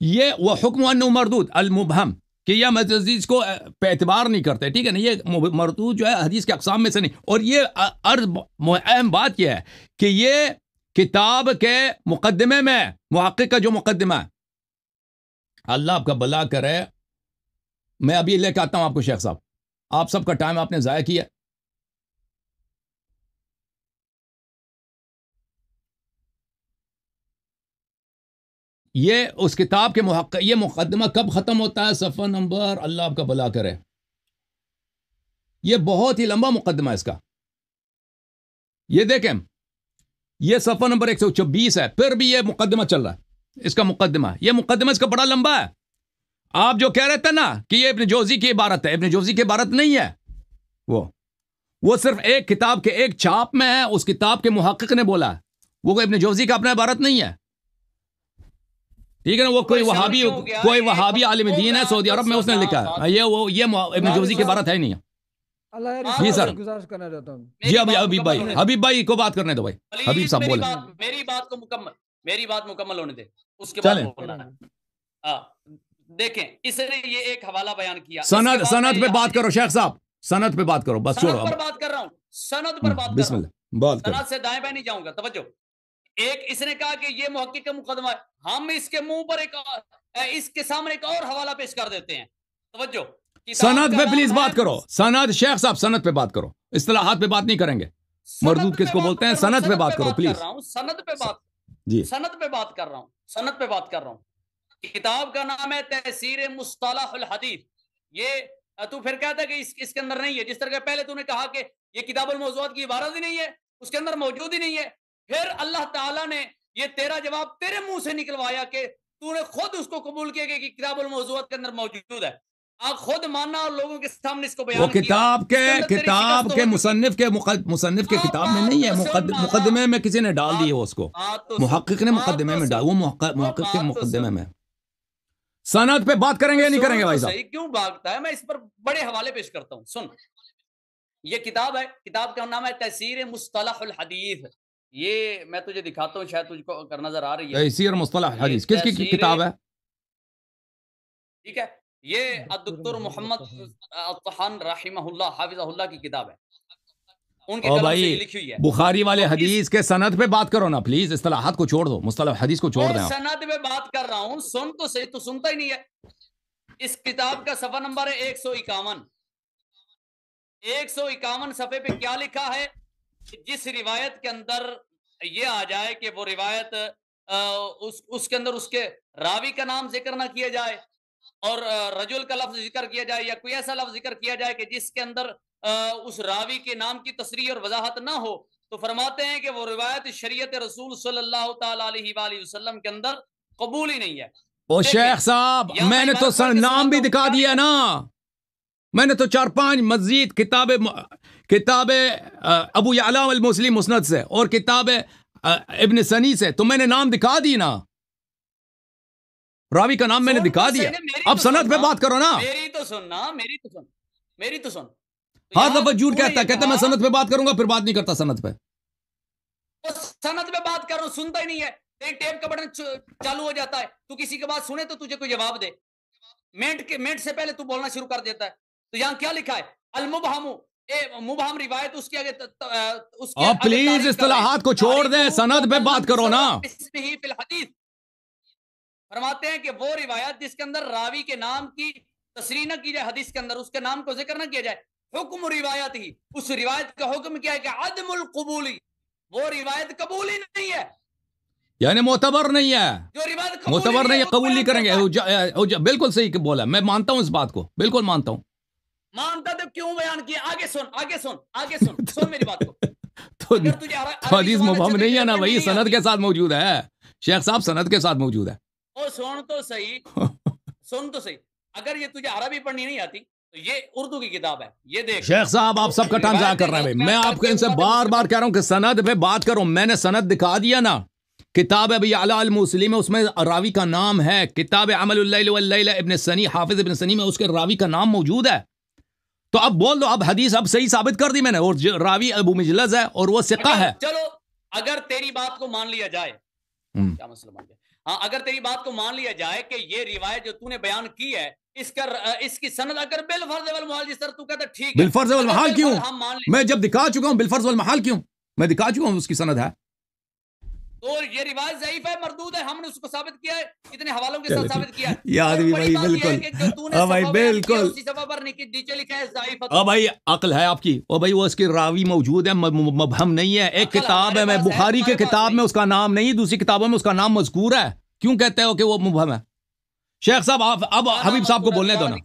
S2: یہ وحكمه أنه مردود المبهم کہ یہ حدیث کو پہ اعتبار نہیں کرتے ٹھیک ہے نا یہ مردود جو ہے حدیث کے اقسام میں سے نہیں اور یہ اہم بات یہ ہے کہ یہ کتاب کے مقدمے میں محقق کا جو مقدمہ ہے اللہ آپ کا بھلا کرے میں ابھی لے کے آتا ہوں آپ کو شیخ صاحب آپ سب کا ٹائم آپ نے ضائع کیا یہ اس کتاب کے محقق یہ مقدمہ کب ختم ہوتا ہے صفحہ نمبر اللہ آپ کا بھلا کرے یہ بہت ہی لمبا مقدمہ ہے اس کا یہ دیکھیں یہ صفحہ نمبر 126 ہے پھر بھی یہ مقدمہ چل رہا ہے اس کا مقدمہ یہ مقدمہ اس کا بڑا لمبا ہے آپ جو کہہ رہے تھے نا کہ یہ ابن جوزی کی عبارت ہے ابن جوزی کی عبارت نہیں ہے وہ صرف ایک کتاب کے ایک چھاپ میں ہے اس کتاب کے محقق نے بولا ہے وہ ابن جوزی کا اپنا عبارت نہیں ہے ٹھیک ہے نا وہ کوئی وہابی عالم دین ہے سعودی عرب میں اس نے لکھا ہے یہ ابن جوزی کی عبارت ہے نہیں ہے جی سر
S3: گزارش کرنا چاہتا ہوں
S2: جی حبیب بھائی کو بات کرنے دو بھائی حبیب صاحب بولیں
S1: میری بات مکمل ہونے دے اس کے بعد بولنا ہے دیکھیں اس نے یہ ایک حوالہ بیان کیا
S2: سند پہ بات کرو شیخ صاحب سند پہ بات کرو بس چھوڑو
S1: سند پر بات کر رہا ہوں سند پر بات
S2: بسم اللہ بات کرو
S1: سند سے دائیں بائیں نہیں جاؤں گا توجہ ایک اس نے کہا کہ یہ محقق کا مقدمہ ہے ہم اس کے منہ پر اس کے سامنے ایک اور حوالہ پیش کر دیتے ہیں توجہ
S2: سند پہ پلیز بات کرو سند شیخ صاحب سند پہ بات کرو اصطلاحات پہ بات نہیں کریں گے مردود کس کو بولتے ہیں سند پہ بات کرو پلیز
S1: سند پہ بات
S2: جی
S1: سند پہ بات کر رہا ہوں سند پہ بات کر رہا ہوں کتاب کا نام ہے تحسیر مصطلح الحدیث یہ تو پھر کہتا ہے کہ اس کے اندر نہیں ہے جس طرح کہ پہلے تو نے کہا کہ یہ کتاب الموضوعات کی عبارت ہی نہیں ہے اس کے اندر موجود ہی نہیں ہے پھر اللہ تعالیٰ نے یہ تیرا جواب تیرے منہ سے نکلوایا کہ تو نے خود اس کو قبول کیا کہ کتاب الموضوعات کے اندر موجود ہے آپ خود ماننا اور لوگوں کے سامنے اس کو بیان کیا
S2: کتاب کے مصنف کے کتاب میں نہیں ہے مقدمے میں کسی نے ڈال دی ہے اس کو محقق نے مقدمے میں ڈال وہ محقق کے مقدمے میں سند پہ بات کریں گے یا نہیں کریں گے بھائی صاحب
S1: کیوں بھاگتا ہے میں اس پر بڑے حوالے پیش کرتا ہوں سن یہ کتاب ہے کتاب کا نام ہے تحسیر مصطلح الحدیث یہ میں تجھے دکھاتا ہوں شاید تجھ کو اگر نظر آ رہی ہے
S2: تحسیر مصطلح الحدیث کس کی کتاب ہے
S1: ٹھیک ہے یہ الدکتور محمد الطحان رحمہ اللہ حافظہ اللہ کی کتاب ہے ان کے قلم سے لکھی ہوئی ہے
S2: بخاری والے حدیث کے سند پہ بات کرو نا پلیز اصطلاحات کو چھوڑ دو مصطلح حدیث کو چھوڑ دیں
S1: سند پہ بات کر رہا ہوں سن تو صحیح تو سنتا ہی نہیں ہے اس کتاب کا صفحہ نمبر ہے 151 صفحے پہ کیا لکھا ہے جس روایت کے اندر یہ آ جائے کہ وہ روایت اس کے اندر اس کے راوی کا نام ذکر نہ کیا جائے اور رجل کا لفظ ذکر کیا جائے یا کوئی ایسا لفظ ذکر کیا جائے کہ جس کے اندر اس راوی کے نام کی تصریح اور وضاحت نہ ہو تو فرماتے ہیں کہ وہ روایت شریعت رسول صلی اللہ تعالی علیہ وآلہ وسلم کے اندر قبول ہی نہیں ہے
S2: او شیخ صاحب میں نے تو نام بھی دکھا دیا نا میں نے تو 4-5 مزید کتاب ابو یعلا الموصلی مسند سے اور کتاب ابن سنی سے تو میں نے نام دکھا دی نا راوی کا نام میں نے دکھا دیا اب سند پہ بات کرو نا
S1: میری تو سن
S2: ہر دفعہ جھوٹ کہتا میں سند پہ بات کروں گا پھر بات نہیں کرتا سند پہ
S1: سند پہ بات کر رہا ہوں سنتا ہی نہیں ہے ٹیپ کا بٹن چالو ہو جاتا ہے تو کسی کے بات سنے تو تجھے کوئی جواب دے منٹ سے پہلے تو بولنا شروع کر دیتا ہے تو یہاں کیا لکھا ہے المبہم مبہم روایت اس کے آگے
S2: پلیز اصطلاحات کو چھوڑ دیں سند پہ بات کرو نا
S1: فرماتے ہیں کہ وہ روایت جس کے اندر راوی کے نام کی تصریح نہ کی جائے حدیث کے اندر اس کے نام کو ذکر نہ کیا جائے حکم روایت ہی اس روایت کا حکم کیا ہے کہ عدم القبولی وہ روایت قبول ہی نہیں ہے
S2: یعنی معتبر نہیں ہے
S1: جو روایت
S2: معتبر نہیں ہے قبول نہیں کریں گے بالکل صحیح بولا میں مانتا ہوں اس بات کو بالکل مانتا ہوں
S1: مانتا تو کیوں بیان کیا آگے سن میری بات کو
S2: تو حدیث مبہم نہیں ہے نا وہی سند کے ساتھ موجود ہے شیخ صاحب سند کے ساتھ موجود ہے
S1: سن تو صحیح اگر یہ تجھے عربی پڑھنی نہیں آتی تو یہ اردو کی کتاب ہے یہ دیکھ
S2: شیخ صاحب آپ سب کا ٹائم ضائع کر رہے ہیں بھائی میں آپ کو ان سے بار بار کہہ رہا ہوں کہ سند پہ بات کرو میں نے سند دکھا دیا نا کتاب ابی یعلا الموصلی میں اس میں راوی کا نام ہے کتاب عمل اللیل واللیلہ ابن سنی حافظ ابن سنی میں اس کے راوی کا نام موجود ہے تو اب بول دو، اب حدیث اب صحیح ثابت کر دی میں نے، اور راوی ابو مجلز ہے اور وہ ثقہ ہے.
S1: چلو اگر تیری بات کو مان لیا جائے، کیا مسئلہ مان گیا؟ ہاں اگر تیری بات کو مان لیا جائے کہ یہ روایت جو تو نے بیان کی ہے اس کی سند اگر بالفرض والمحال، جس طرح تو کہتا ہے ٹھیک ہے
S2: بالفرض والمحال کیوں؟
S1: ہم مان لیں،
S2: میں جب دکھا چکا ہوں بالفرض والمحال کیوں، میں دکھا چکا ہوں اس کی سند ہے.
S1: تو یہ روایت ضعیف ہے، مردود ہے، ہم نے اس کو ثابت کیا ہے، اتنے حوالوں کے ساتھ ثابت کیا ہے.
S2: یہ آدمی بھائی بالکل، بھائی بالکل،
S1: نیچے لکھا ہے ضعیف.
S2: بھائی عقل ہے آپ کی، اور بھائی وہ اس کی راوی موجود ہے، مبہم نہیں ہے. ایک کتاب ہے میں بخاری کے کتاب میں اس کا نام نہیں، دوسری کتابوں میں اس کا نام مذکور ہے. کیوں کہتے ہو کہ وہ مبہم ہے؟ شیخ صاحب آپ اب حبیب صاحب کو بولنے دو نا.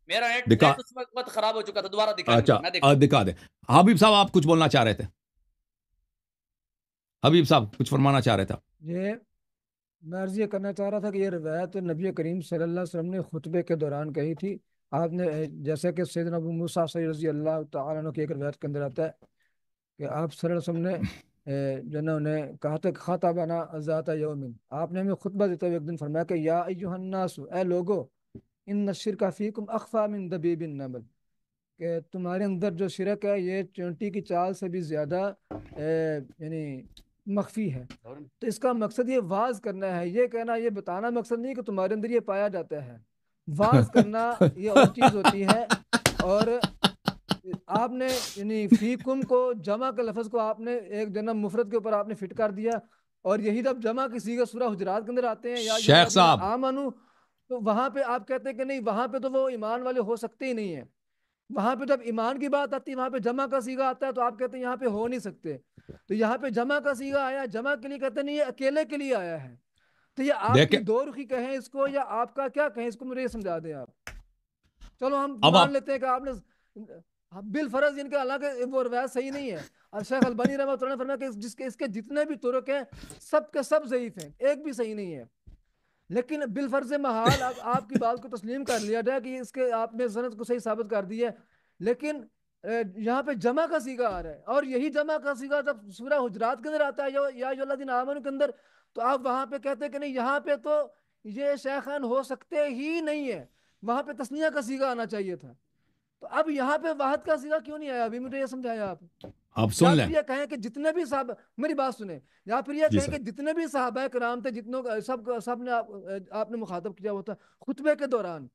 S1: میرا نیٹ اس وقت خراب ہو چکا تھا، دوبارہ دکھا.
S2: اچھا دکھا دیں. حبیب صاحب آپ کچھ بولنا چاہ رہے تھے، حبیب صاحب کچھ فرمانا چاہ رہے تھے.
S3: یہ میں عرض یہ کرنا چاہ رہا تھا کہ یہ روایت نبی کریم صلی اللہ علیہ وسلم نے خطبے کے دوران کہی تھی. آپ نے جیسے کہ سیدنا ابو موسیٰ رضی اللہ تعالیٰ عنہ کی ایک روایت کے اندر آتا ہے کہ آپ صلی اللہ علیہ وسلم نے جنہوں نے کہا تھا کہ خطبنا ذات یوم، آپ نے ہمیں خطبہ دیتے ہوئے ایک دن فرمایا کہ یا ایھا الناس، اے لوگو، ان الشرک فیکم اخفی من دبیب النمل، کہ تمہارے اندر جو شرک ہے یہ چونٹی کی چال سے بھی زیادہ یعنی مخفی ہے. تو اس کا مقصد یہ واز کرنا ہے، یہ کہنا، یہ بتانا مقصد نہیں کہ تمہارے اندر یہ پایا جاتا ہے. واز کرنا یہ اور چیز ہوتی ہے. اور آپ نے یعنی فیکم کو جمع کے لفظ کو آپ نے ایک جنم مفرد کے اوپر آپ نے فٹ کر دیا، اور یہی جب جمع کی صیغہ سورہ حجرات کے اندر آتے ہیں یا
S2: شیخ صاحب
S3: آمنو، تو وہاں پہ آپ کہتے ہیں کہ نہیں، وہاں پہ تو وہ ایمان والے ہو سکتے ہی نہیں ہیں. وہاں پہ جب ایمان کی بات آتی ہے وہاں پہ جمع کا صیغہ آتا ہے تو آپ کہتے ہیں یہاں پہ ہو نہیں سکتے. تو یہاں پہ جمع کا صیغہ آیا، جمع کے لیے کہتے نہیں، یہ اکیلے کے لیے آیا ہے. تو یہ آپ کی دو رخی کہیں اس کو، یا آپ کا کیا کہیں اس کو، مجھے یہ سمجھا دیں آپ. چلو ہم مان لیتے ہیں کہ آپ نے بالفرض ان کے، حالانکہ وہ روایت صحیح نہیں ہے. اور شیخ البانی رحمۃ اللہ نے فرمایا کہ اس کے جتنے بھی طرق ہیں سب کے سب ضعیف ہیں، ایک بھی صحیح نہیں ہے. لیکن بالفرض محال آپ کی بات کو تسلیم کر لیا جائے کہ اس کے آپ نے سند کو صحیح ثابت کر دی ہے، لیکن یہاں پہ جمع کا صیغہ آ رہا ہے، اور یہی جمع کا صیغہ جب سورہ حجرات کے اندر آتا ہے یا ایھا الذین آمنوا کے اندر، تو آپ وہاں پہ کہتے ہیں کہ نہیں، یہاں پہ تو یہ شیخین ہو سکتے ہی نہیں ہے، وہاں پہ تثنیہ کا صیغہ آنا چاہیے تھا. تو اب یہاں پہ واحد کا صیغہ کیوں نہیں آیا؟ ابھی مجھے یہ سمجھایا آپ
S2: سن لیں.
S3: یہ کہیں کہ جتنے بھی صحابہ، میری بات سنیں، یا پھر یہ کہیں کہ جتنے بھی صحابہ کرام تھے، جتنوں سب نے آپ نے مخاطب کیا ہوتا خطبے کے دوران.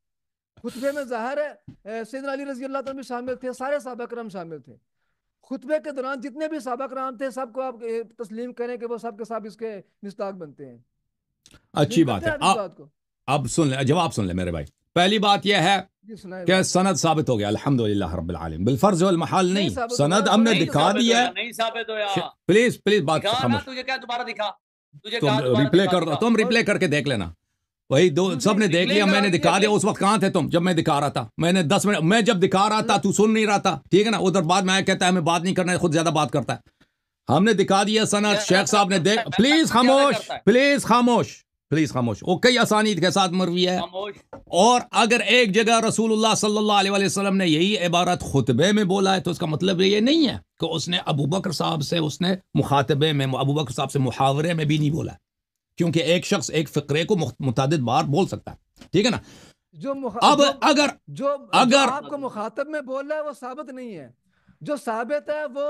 S3: خطبے میں ظاہر ہے سیدنا علی رضی اللہ عنہ بھی شامل تھے، سارے صحابہ کرام شامل تھے. خطبے کے دوران جتنے بھی صحابہ کرام تھے سب کو آپ تسلیم کریں کہ وہ سب کے سب اس کے مصداق بنتے ہیں.
S2: اچھی بات ہے. اب سن لیں، جواب سن لیں میرے بھائی. پہلی بات یہ ہے کہ سند ثابت ہو گیا الحمدللہ رب العالمین، بالفرض والمحال نہیں. سند ہم نے دکھا دی ہے.
S1: نہیں ثابت ہوا.
S2: پلیز بات خاموش.
S1: تجھے کیا دوبارہ دکھا؟
S2: تم ریپلے کر دو، تم ریپلے کر کے دیکھ لینا. وہی دو سب نے دیکھ لیا، میں نے دکھا دیا. اس وقت کہاں تھے تم جب میں دکھا رہا تھا؟ میں نے 10 منٹ، میں جب دکھا رہا تھا تو سن نہیں رہا تھا، ٹھیک ہے نا. ادھر بعد میں کہتا ہے ہمیں بات نہیں کرنا ہے، خود زیادہ بات کرتا ہے. ہم نے دکھا دیا سند، شیخ صاحب نے دیکھ. پلیز خاموش، پلیز خاموش، پلیز خاموش. وہ کئی اسانید کے ساتھ مروی ہے. اور اگر ایک جگہ رسول اللہ صلی اللہ علیہ وسلم نے یہی عبارت خطبے میں بولا ہے تو اس کا مطلب یہ نہیں ہے کہ اس نے ابو بکر صاحب سے، اس نے مخاطبے میں ابو بکر صاحب سے محاورے میں بھی نہیں بولا ہے، کیونکہ ایک شخص ایک فقرے کو متعدد بار بول سکتا ہے، ٹھیک ہے نا. اب اگر
S3: آپ کو مخاطب میں بول رہا ہے وہ ثابت نہیں ہے، جو ثابت ہے وہ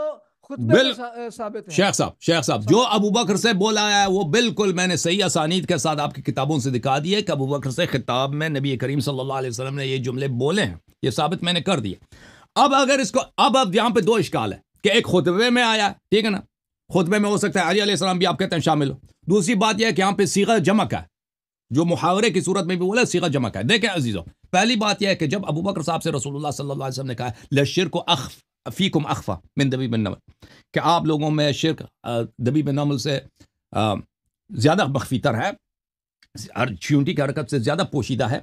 S3: ثابت ہے.
S2: شیخ صاحب جو ابو بکر سے بولا ہے وہ بالکل میں نے صحیح اسانید کے ساتھ آپ کی کتابوں سے دکھا دی ہے کہ ابو بکر سے خطاب میں نبی کریم صلی اللہ علیہ وسلم نے یہ جملے بولے ہیں، یہ ثابت میں نے کر دیا. اب اگر اس کو اب یہاں پہ دو اشکال ہے کہ ایک خطبے میں آیا، ٹھیک ہے نا، خطبے میں ہو سکتا ہے علی علیہ السلام بھی آپ کہتے ہیں شامل ہو. دوسری بات یہ ہے کہ یہاں پہ صیغہ جمع کا ہے، جو محاورے کی صورت میں بھی بولا صیغہ جمع کا ہے. دیکھیں عزیزو، پہلی بات یہ ہے کہ جب ابو بکر صاحب سے رسول اللہ صلی اللہ علیہ وسلم نے کہا للشرک فیکم اخفی من دبیب النمل، کہ آپ لوگوں میں شرک دبیب النمل سے زیادہ مخفی تر ہے، چیونٹی کی حرکت سے زیادہ پوشیدہ ہے.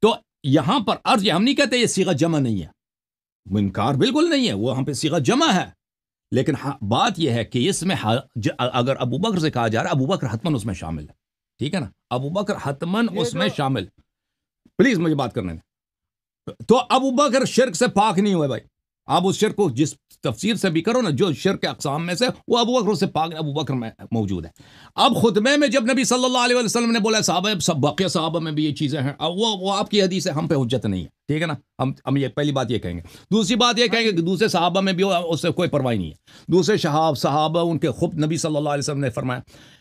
S2: تو یہاں پر عرض ہم نہیں کہتے یہ صیغہ جمع نہیں ہے، انکار بالکل نہیں ہے، وہ یہاں پہ صیغہ جمع ہے. لیکن بات یہ ہے کہ اس میں اگر ابو بکر سے کہا جا رہا ہے، ابو بکر حتمن اس میں شامل ہے، ٹھیک ہے نا، ابو بکر حتمن اس میں شامل. پلیز مجھے بات کرنے دیں. تو ابو بکر شرک سے پاک نہیں ہوئے بھائی، آپ اس شرک کو جس تفسیر سے بھی کرو نا، جو شرک کے اقسام میں سے، وہ ابو بکر سے پاک، ابو بکر میں موجود ہے. اب خطبے میں جب نبی صلی اللہ علیہ وسلم نے بولا صحابہ، سب باقی صحابہ میں بھی یہ چیزیں ہیں، اب وہ آپ کی حدیث ہے، ہم پہ حجت نہیں ہے، ٹھیک ہے نا. ہم یہ پہلی بات یہ کہیں گے. دوسری بات یہ کہیں گے کہ دوسرے صحابہ میں بھی اس سے کوئی پرواہ نہیں ہے. دوسرے صحابہ ان کے خود نبی صلی اللہ علیہ وسلم نے فرمایا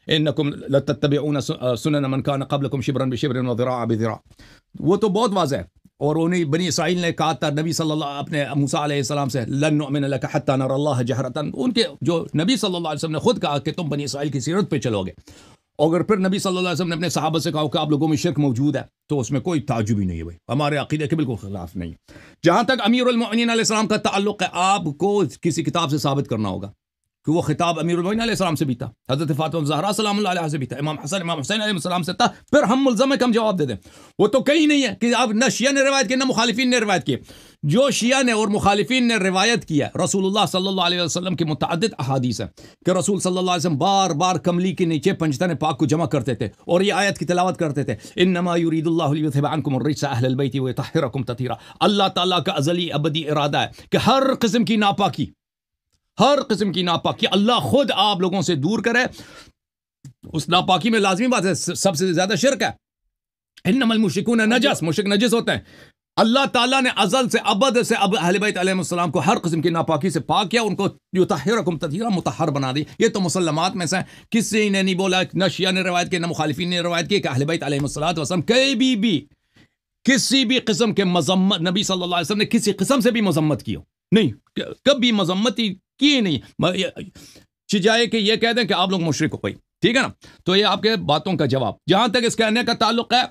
S2: انکم لتتبعون سنن من کان قبلکم شبرا بشبر وذراعا بذراع. وہ تو بہت واضح ہے. اور انہیں بنی اسرائیل نے کہا تھا نبی صلی اللہ اپنے موسیٰ علیہ السلام سے لن نؤمن لک حتی نر اللہ جہرتاً. ان کے جو نبی صلی اللہ علیہ وسلم نے خود کہا کہ تم بنی اسرائیل کی سیرت پہ چلو گے. اگر پھر نبی صلی اللہ علیہ وسلم نے اپنے صحابہ سے کہا کہ آپ لوگوں میں شرک موجود ہے، تو اس میں کوئی تعجب ہی نہیں ہے بھائی، ہمارے عقیدے کے بالکل خلاف نہیں. جہاں تک امیر المؤمنین علیہ السلام کا تعلق ہے، آپ کو کسی کتاب سے ثابت کرنا ہوگا کہ وہ خطاب امیر المؤمنین علیہ السلام سے بھی تھا، حضرت فاطمہ الزہرا سلام اللہ علیہ سے بھی تھا، امام حسن امام حسین علیہ السلام سے تھا. پھر ہم ملزم ہے کہ ہم جواب دے دیں. وہ تو کہیں نہیں ہے کہ آپ نہ شیعہ نے روایت کی نہ مخالفین نے روایت کی. جو شیعہ نے اور مخالفین نے روایت کیا رسول اللہ صلی اللہ علیہ وسلم کی متعدد احادیث ہیں کہ رسول صلی اللہ علیہ وسلم بار بار کملی کے نیچے پنجتن پاک کو جمع کرتے تھے اور یہ آیت کی تلاوت کرتے تھے، انما یرید اللہ لیذھب عنکم الرجس اہل البیت ویطہرکم تطہیرا. اللہ تعالیٰ کا ازلی ابدی ارادہ ہے کہ ہر قسم کی ناپاکی اللہ خود آپ لوگوں سے دور کرے. اس ناپاکی میں لازمی بات ہے سب سے زیادہ شرک ہے. انما المشرکون نجس، مشرک نجس ہوتے ہیں. اللہ تعالیٰ نے ازل سے ابد سے اب اہل بیت علیہ السلام کو ہر قسم کی ناپاکی سے پاک کیا، ان کو یطہرکم تطہیرا مطہر بنا دی. یہ تو مسلمات میں سے کسی نے نہیں بولا، نہ شیعہ نے روایت کی نہ مخالفین نے روایت کی کہ اہل بیت علیہ السلام کسی بھی قسم کے مذمت نبی صلی اللہ علیہ وسلم نے کسی قسم سے بھی مذمت کی ہو نہیں، کبھی مذمت کی نہیں. چجائے کہ یہ کہہ دیں کہ آپ لوگ مشرک ہو گئی، ٹھیک ہے نا. تو یہ آپ کے باتوں کا جواب. جہاں تک اس کہنے کا تعلق ہے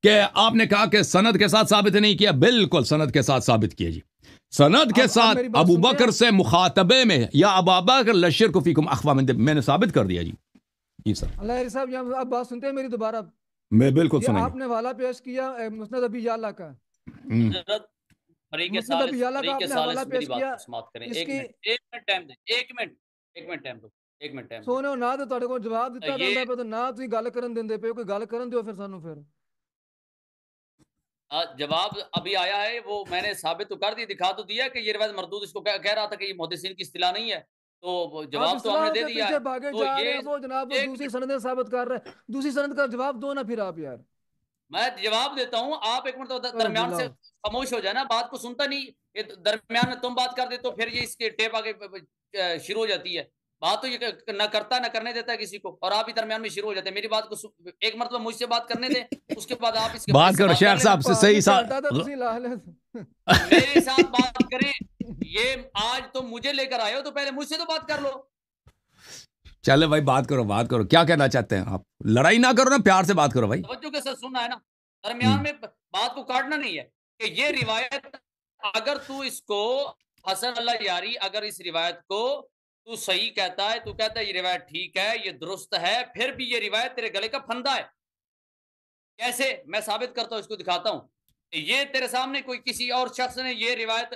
S2: کہ آپ نے کہا کہ سند کے ساتھ ثابت نہیں کیا، بالکل سند کے ساتھ ثابت کیا جی. سند کے ساتھ ابو بکر سے مخاطبے میں یا ابا بکر لشرک فیکم اخفی من میں نے ثابت کر دیا جی. جی سر
S3: اللہ صاحب یہاں آپ بات سنتے ہیں میری دوبارہ؟
S2: میں بالکل سنیں گے.
S3: آپ نے والا پیش کیا مسند ابی یعلا کا،
S1: طریقے
S3: مسند ابی یعلا کا آپ نے حوالہ پیش کیا.
S1: ایک منٹ ٹائم
S3: سونے نہ تو تہاڈے کو جواب دتا جاندا پے تے نہ تسی گل کرن دیندے پے، کوئی گل کرن دیو پھر سانو. پھر
S1: جواب ابھی آیا ہے، وہ میں نے ثابت تو کر دی، دکھا تو دیا کہ یہ روایت مردود، اس کو کہہ رہا تھا کہ یہ محدثین کی اصطلاح نہیں ہے، تو جواب تو ہم نے دے دیا ہے. تو یہ
S3: وہ جناب دوسری سند ثابت کر رہے ہیں، دوسری سند کا جواب دو نا پھر آپ. یار
S1: میں جواب دیتا ہوں، آپ ایک منٹ درمیان سے خاموش ہو جائے نا، بات کو سنتا نہیں. یہ درمیان میں تم بات کر دے تو پھر یہ اس کے ٹیپ آگے شروع ہو جاتی ہے. بات تو یہ نہ کرتا نہ کرنے دیتا ہے کسی کو، اور آپ ہی درمیان میں شروع ہو جاتے ہیں. میری بات کو ایک مرتبہ مجھ سے بات کرنے دیں، اس کے بعد آپ اس کے
S2: بات کرو شیخ صاحب سے صحیح
S1: میرے ساتھ بات کریں. یہ آج تم مجھے لے کر آئے ہو تو پہلے مجھ سے تو بات کر لو.
S2: چلے بھائی بات کرو، کیا کہنا چاہتے ہیں آپ؟ لڑائی نہ کرو نا، پیار سے بات کرو بھائی.
S1: توجہ کے ساتھ سننا ہے نا، درمیان میں بات کو کاٹنا نہیں ہے. کہ یہ روایت اگر تو اس کو حسن اللہ یاری، اگر اس روایت کو تو صحیح کہتا ہے، تو کہتا ہے یہ روایت ٹھیک ہے، یہ درست ہے، پھر بھی یہ روایت تیرے گلے کا پھندا ہے. کیسے؟ میں ثابت کرتا ہوں، اس کو دکھاتا ہوں. یہ تیرے سامنے کوئی کسی اور شخص نے یہ روایت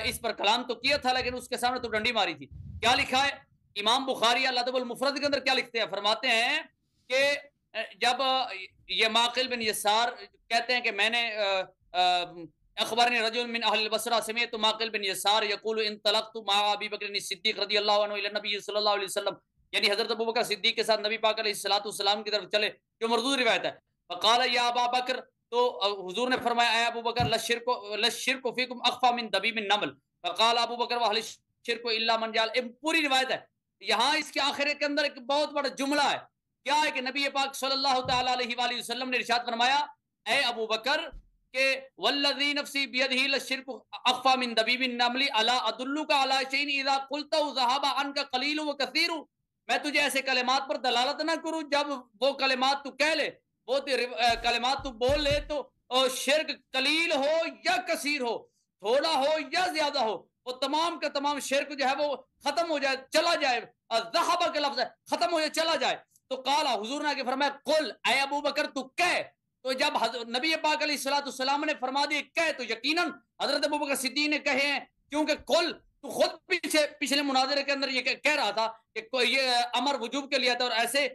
S1: اس پر کلام تو کیا تھا، لیکن اس کے سامنے تو ڈنڈی ماری تھی. کیا لکھا ہے امام بخاری الادب المفرد کے اندر؟ کیا لکھتے ہیں؟ فرماتے ہیں کہ جب یہ معقل بن یسار کہتے ہیں کہ میں نے اخبرنی رجل من اہل البصرہ سمعت معقل بن یسار یقول انطلقت مع ابی بکر الصدیق رضی اللہ عنہ الی النبی صلی اللہ علیہ وسلم، یعنی حضرت ابوبکر صدیق کے ساتھ نبی پاک علیہ الصلوۃ والسلام کی طرف چلے، جو مردود روایت ہے. فقال یا ابا بکر، تو حضور نے فرمایا اے ابو بکر للشرک فیکم اخفی من دبیب النمل. فقال ابو بکر واہل الشرک الا من جعل. پوری روایت ہے. یہاں اس کے آخر کے اندر ایک بہت بڑا جملہ ہے. کیا ہے کہ نبی پاک صلی اللہ تعالی علیہ وآلہ وسلم نے ارشاد فرمایا اے ابو بکر کہ والذی نفسی بیدہ للشرک اخفی من دبیب النمل الا ادلک علی شیء اذا قلتہ ذهب عنک قلیل وکثیر. میں تجھے ایسے کلمات پر دلالت نہ کروں جب وہ کلمات تو کہہ لے، وہ کلمات تو بول لے، تو شرک قلیل ہو یا کثیر ہو، تھوڑا ہو یا زیادہ ہو، وہ تمام کا تمام شرک جو ہے وہ ختم ہو جائے، چلا جائے. ذہب کا لفظ ہے، ختم ہو جائے، چلا جائے. تو قالا، حضور نے آگے فرمایا قل، اے ابو بکر تو کہہ. تو جب نبی پاک علیہ الصلوۃ والسلام نے فرما دی کہہ، تو یقیناً حضرت ابو بکر صدیق نے کہے ہیں، کیونکہ قل تو خود پچھلے مناظرے کے اندر یہ کہہ رہا تھا کہ یہ امر وجوب کے لیے تھا، اور ایسے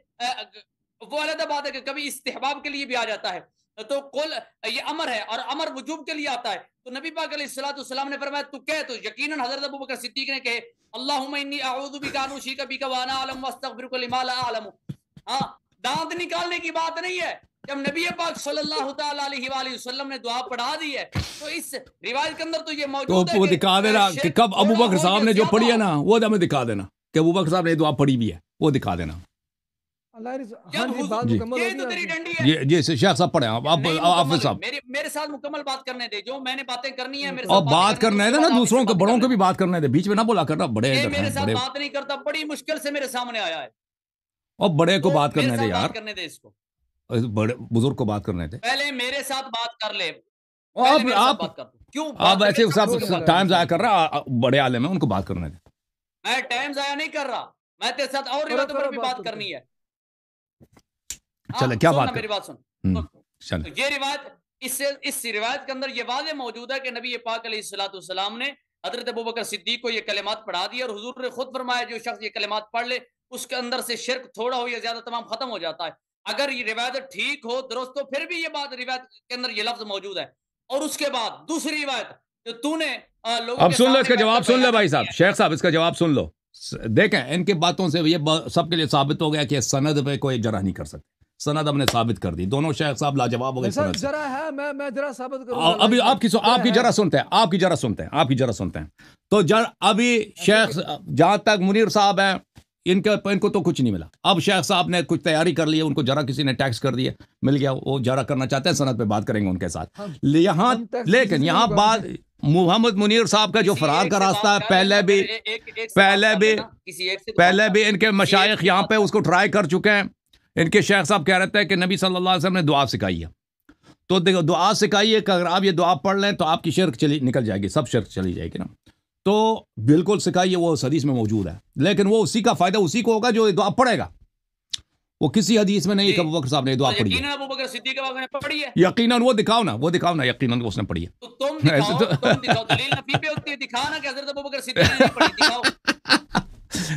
S1: وہ علیحدہ بات ہے کہ کبھی استحباب کے لیے بھی آ جاتا ہے، تو قل یہ امر ہے اور امر وجوب کے لیے آتا ہے. تو نبی پاک علیہ الصلوۃ والسلام نے فرمایا تو کہے، تو یقیناً حضرت ابوبکر صدیق نے کہے اللہم انی اعوذ بک ان اشرک بک وانا اعلم واستغفرک لما لا اعلم. ہاں، دانت نکالنے کی بات نہیں ہے. جب نبی پاک صلی اللہ تعالی علیہ وآلہ وسلم نے دعا پڑھا دی ہے تو اس روایت کے اندر تو یہ موجود ہے
S2: وہ
S1: کہ
S2: دکھا دینا کہ
S1: شرک
S2: کب ابو
S1: تھوڑا
S2: بکر
S1: ہو
S2: صاحب
S1: یا
S2: نے جو
S1: زیادہ
S2: پڑھی ہے
S1: ہو.
S2: نا وہ ہمیں دکھا دینا کہ ابو بکر صاحب نے دعا پڑھی بھی ہے، وہ دکھا دینا.
S3: ہاں
S1: جب
S3: جی،
S1: حضور
S3: بات
S2: جی
S3: مکمل
S1: یہ
S3: ہوگی
S1: تو
S3: آپ
S1: تیری
S3: کی.
S1: ڈنڈی ہے.
S2: جی شیخ صاحب پڑھیں آپ
S1: نہیں
S2: حافظ
S1: مکمل ہے،
S2: صاحب.
S1: میرے ساتھ مکمل بات کرنے دے. جو میں نے باتیں کرنی ہے میرے
S3: کوئی
S2: اور
S1: ساتھ
S3: بات
S1: باتیں
S2: بات
S1: کرنی ہے تو
S2: کرنے
S1: اس
S2: دے
S1: کے
S2: نا،
S1: بعد آپ اس سے
S2: دوسروں کو
S1: باتیں
S2: بڑوں
S1: کر
S2: کو بھی
S1: لینا.
S2: بات کرنے دے، بیچ میں نہ بولا کرنا. بڑے
S1: یہ
S2: ادھر
S1: میرے
S2: ہیں
S1: ساتھ
S2: بڑے،
S1: بات نہیں کرتا، بڑی مشکل سے میرے سامنے آیا ہے،
S2: اور بڑے کو
S1: تو
S2: بات
S1: میرے
S2: کرنے دے
S1: ساتھ
S2: یار،
S1: بات کرنے دے اس کو.
S2: بڑے بزرگ کو بات کرنے دے.
S1: پہلے میرے ساتھ بات کر لے،
S2: اور
S1: پہلے میرے ساتھ
S2: آپ
S1: بات کر. کیوں بات
S2: آپ
S1: کر
S2: ایسے
S1: میرے ساتھ
S2: سب
S1: شروع
S3: چھوڑیں
S1: کر.
S3: اللہ
S2: ٹائم ضائع
S3: صاحب
S2: کر
S3: کو.
S2: رہا. بڑے عالم ہیں، ان کو بات کرنے دے.
S1: میں ٹائم ضائع نہیں کر رہا، میں تیرے ساتھ اور
S3: کرو
S1: روایتوں پر
S3: کرو
S1: بھی
S3: بات
S1: بات
S3: کرتے
S1: کرنی ہے. ہاں
S2: چلے کیا
S1: سن نا
S2: بات کر.
S1: میری بات سن.
S2: چلے
S1: تو یہ روایت اس روایت کے اندر یہ واضح موجود ہے کہ نبی پاک علیہ الصلوۃ والسلام نے حضرت ابوبکر صدیق کو یہ کلمات پڑھا دی، اور حضور نے خود فرمایا جو شخص یہ کلمات پڑھ لے اس کے اندر سے شرک تھوڑا ہو یا زیادہ تمام ختم ہو جاتا ہے. اگر یہ روایت ٹھیک ہو درست ہو پھر بھی یہ بات روایت کے اندر یہ لفظ موجود ہے. اور اس کے بعد دوسری روایت جو تو نے لوگوں
S2: اب
S1: کے
S2: سن لو اس
S1: سامنے
S2: کا
S1: بیٹھ
S2: جواب،
S1: کر
S2: سن لو
S1: بیانات
S2: بھائی
S1: کی
S2: صاحب،
S1: ہے.
S2: شیخ صاحب اس کا جواب سن لو. دیکھیں ان کی باتوں سے یہ سب کے لیے ثابت ہو گیا کہ سند پہ کوئی جرح نہیں کر سکتے. سند ہم نے ثابت کر دی، دونوں شیخ صاحب لاجواب ہو گئے
S3: نہیں سر،
S2: سند سے.
S3: ذرا ہے، میں ذرا ثابت کروں گا
S2: ابھی
S3: لائف
S2: آپ
S3: ذرا
S2: کی
S3: ہے.
S2: جرا سنتے ہیں، آپ کی جرا سنتے ہیں. تو ابھی
S3: ایسے
S2: شیخ جہاں تک منیر صاحب ہیں ان کو تو کچھ نہیں ملا. اب شیخ صاحب نے کچھ تیاری کر لی ہے، ان کو جرا کسی نے ٹیکس کر دیا، مل گیا، وہ جرا کرنا چاہتے ہیں، سند پہ بات کریں گے ان کے ساتھ.
S3: ہم
S2: یہاں
S3: ہم ٹیکس کسی
S2: لیکن
S3: سے
S2: یہاں
S3: نہیں
S2: بات
S3: مانگتے.
S2: محمد منیر صاحب کا جو
S1: کسی
S2: فرار
S1: ایک
S2: کا
S1: سے
S2: راستہ
S1: بات
S2: ہے،
S1: کر لینا، پھر ایک سے بات کر لینا، کسی ایک سے تو بات
S2: پہلے
S1: کر.
S2: بھی ان کے
S1: کسی ایک
S2: مشائخ
S1: سے
S2: یہاں
S1: بات
S2: پہ
S1: کر.
S2: اس کو ٹرائی کر چکے ہیں. ان کے شیخ صاحب کہہ رہے ہیں کہ نبی صلی اللہ علیہ وسلم نے دعا سکھائی ہے. تو دیکھو دعا سکھائی ہے کہ اگر آپ یہ دعا پڑھ لیں تو آپ کی شرک نکل جائے گی، سب شرک چلی جائے گی نا. تو بالکل سکھائیے، وہ حدیث میں موجود ہے، لیکن وہ اسی کا فائدہ اسی کو ہوگا جو دعا پڑھے گا. وہ کسی حدیث میں نہیں کہ ابوبکر صاحب نے دعا
S1: اور
S2: پڑھی ہے.
S1: یقیناً ابوبکر صدیق کے بعد نے پڑھی ہے.
S2: یقیناً وہ دکھاؤ نا، یقیناً اس نے پڑھی
S1: تو تم
S2: ہے. ایسے
S1: دکھاؤ دلیل نفی پہ ہوتی ہے، دکھا نا کہ حضرت ابوبکر صدیق نے نہیں پڑھی، دکھاؤ.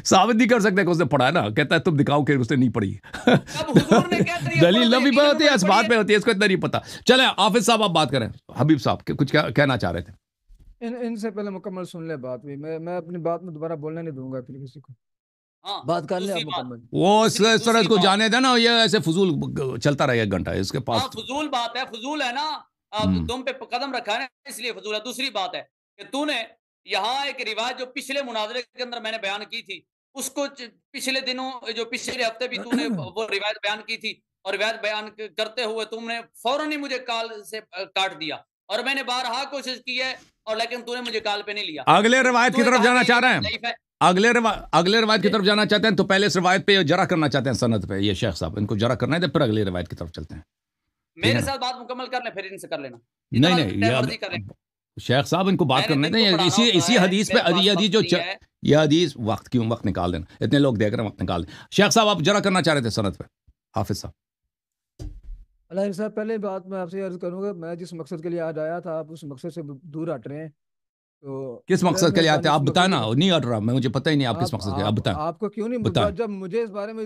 S2: ثابت نہیں کر سکتے کہ اس نے پڑھا ہے نا، کہتا ہے تم دکھاؤ کہ اس نے نہیں پڑھی.
S1: اب حضور نے کہہ دیا
S2: دلیل
S1: پڑھو تو
S2: نفی پہ
S1: یقیناً
S2: ہوتی ہے،
S1: انہوں نے
S2: اس
S1: پڑھی
S2: بات
S1: ہے.
S2: پہ ہوتی ہے، اس کو اتنا نہیں پتا. چلے حافظ صاحب آپ بات کریں. حبیب صاحب کچھ کہنا چاہ رہے تھے.
S3: ان سے پہلے مکمل سن لے بات بھی. میں اپنی بات میں دوبارہ بولنے نہیں دوں گا پھر کسی کو.
S1: ہاں
S3: بات کر لیں آپ
S1: دوسری بات،
S3: مکمل.
S2: وہ اس طرح اس کو
S1: بات.
S2: جانے دینا، یہ ایسے فضول چلتا رہے 1 گھنٹہ اس کے پاس.
S1: ہاں فضول بات ہے، فضول ہے نا. اب تم پہ قدم رکھا ہے نا اس لیے فضول ہے. دوسری بات ہے کہ تو نے یہاں ایک روایت جو پچھلے مناظرے کے اندر میں نے بیان کی تھی، اس کو پچھلے دنوں جو پچھلے ہفتے بھی تو نے وہ روایت بیان کی تھی، اور روایت بیان کرتے ہوئے تم نے فوراً ہی مجھے کال سے کاٹ دیا، اور میں نے بارہا کوشش کی ہے اور لیکن تو نے مجھے کال پہ نہیں لیا.
S2: اگلے روایت
S1: تو
S2: کی
S1: نے
S2: طرف
S1: کہا
S2: جانا
S1: کہ
S2: چاہ
S1: یہ
S2: رہے ہیں،
S1: ضعیف ہے.
S2: اگلے روایت کی طرف جانا چاہتے ہیں تو پہلے اس روایت پہ جرا کرنا چاہتے ہیں سند پہ. یہ شیخ صاحب ان کو جرا کرنا ہے تو پھر اگلی روایت کی طرف چلتے ہیں.
S1: میرے ساتھ بات مکمل کر لیں، پھر ان سے کر لینا،
S2: نہیں
S1: جتنا
S2: نہیں،
S1: ٹائم مرضی کر لیں.
S2: شیخ صاحب ان کو بات
S1: میں نے
S2: کرنے
S1: دن
S2: دیں.
S1: کو پڑھانا ہوتا
S2: اسی
S1: ہے،
S2: حدیث پہ
S1: میرے پاس
S2: یہ حدیث جو
S1: وقت نہیں ہے.
S2: یہ حدیث وقت نکال دینا. اتنے لوگ دیکھ رہے ہیں، وقت نکال دیں. شیخ صاحب آپ جرا کرنا چاہ رہے تھے سند پہ. حافظ صاحب.
S3: اللہ صاحب پہلے بات میں آپ سے عرض کروں گا، میں جس مقصد کے لیے آج آیا تھا آپ اس مقصد سے دور ہٹ رہے ہیں. تو
S2: کس مقصد کے لیے آتے ہیں آپ بتائیں نا. نہیں ہٹ رہا، مجھے پتہ ہی نہیں آپ کس مقصد کے. آپ بتائیں.
S3: آپ کو کیوں نہیں،
S2: بتائیں.
S3: جب مجھے اس بارے میں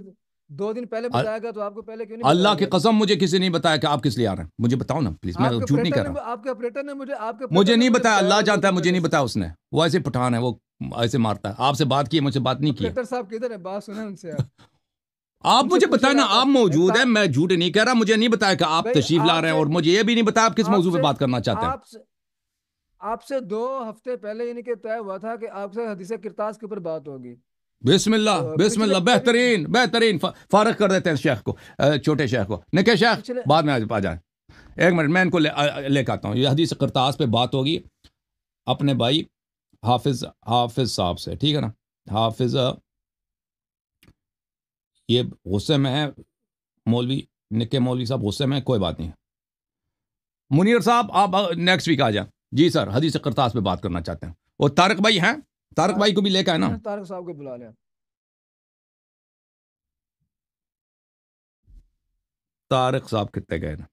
S3: 2 دن پہلے بتایا گیا تو آپ کو پہلے کیوں نہیں
S2: اللہ
S3: بتایا
S2: کی
S3: گیا؟
S2: قسم مجھے کسی نے نہیں بتایا کہ آپ کس لیے آ رہے ہیں. مجھے بتاؤ نا پلیز، میں جھوٹ نہیں کہہ رہا.
S3: آپ کے آپریٹر نے
S2: مجھے نہیں بتایا، اللہ جانتا ہے، مجھے نہیں بتایا اس نے. وہ ایسے پٹھان ہے، وہ ایسے مارتا ہے. آپ سے بات کی، مجھ سے بات نہیں کی.
S3: آپریٹر صاحب کدھر ہے؟ بات سنیں ان سے.
S2: آپ مجھے بتائیں نا، آپ موجود ہیں، میں جھوٹ نہیں کہہ رہا. مجھے نہیں بتایا کہ آپ تشریف لا رہے ہیں، اور مجھے یہ بھی نہیں بتایا آپ کس موضوع پہ بات کرنا چاہتے ہیں.
S3: آپ سے 2 ہفتے پہلے یعنی کہ طے ہوا تھا کہ آپ سے حدیث کرتاز کے اوپر بات ہوگی.
S2: بسم اللہ بسم اللہ، بہترین فارغ کر دیتے ہیں شیخ کو، چھوٹے شیخ کو. نکے شیخ بعد میں آ جائیں. 1 منٹ میں ان کو لے کے آتا ہوں. یہ حدیث کرتاز پہ بات ہوگی اپنے بھائی حافظ صاحب سے، ٹھیک ہے نا. حافظ یہ غصے میں ہے، مولوی نکے مولوی صاحب غصے میں ہے، کوئی بات نہیں. منیر صاحب آپ نیکسٹ ویک آ جائیں. جی سر، حدیث کرتاز پہ بات کرنا چاہتے ہیں. اور طارق بھائی ہیں، طارق بھائی کو بھی لے کے آئے نا.
S3: طارق صاحب کو بلا لیں.
S2: طارق صاحب کتنے گئے نا.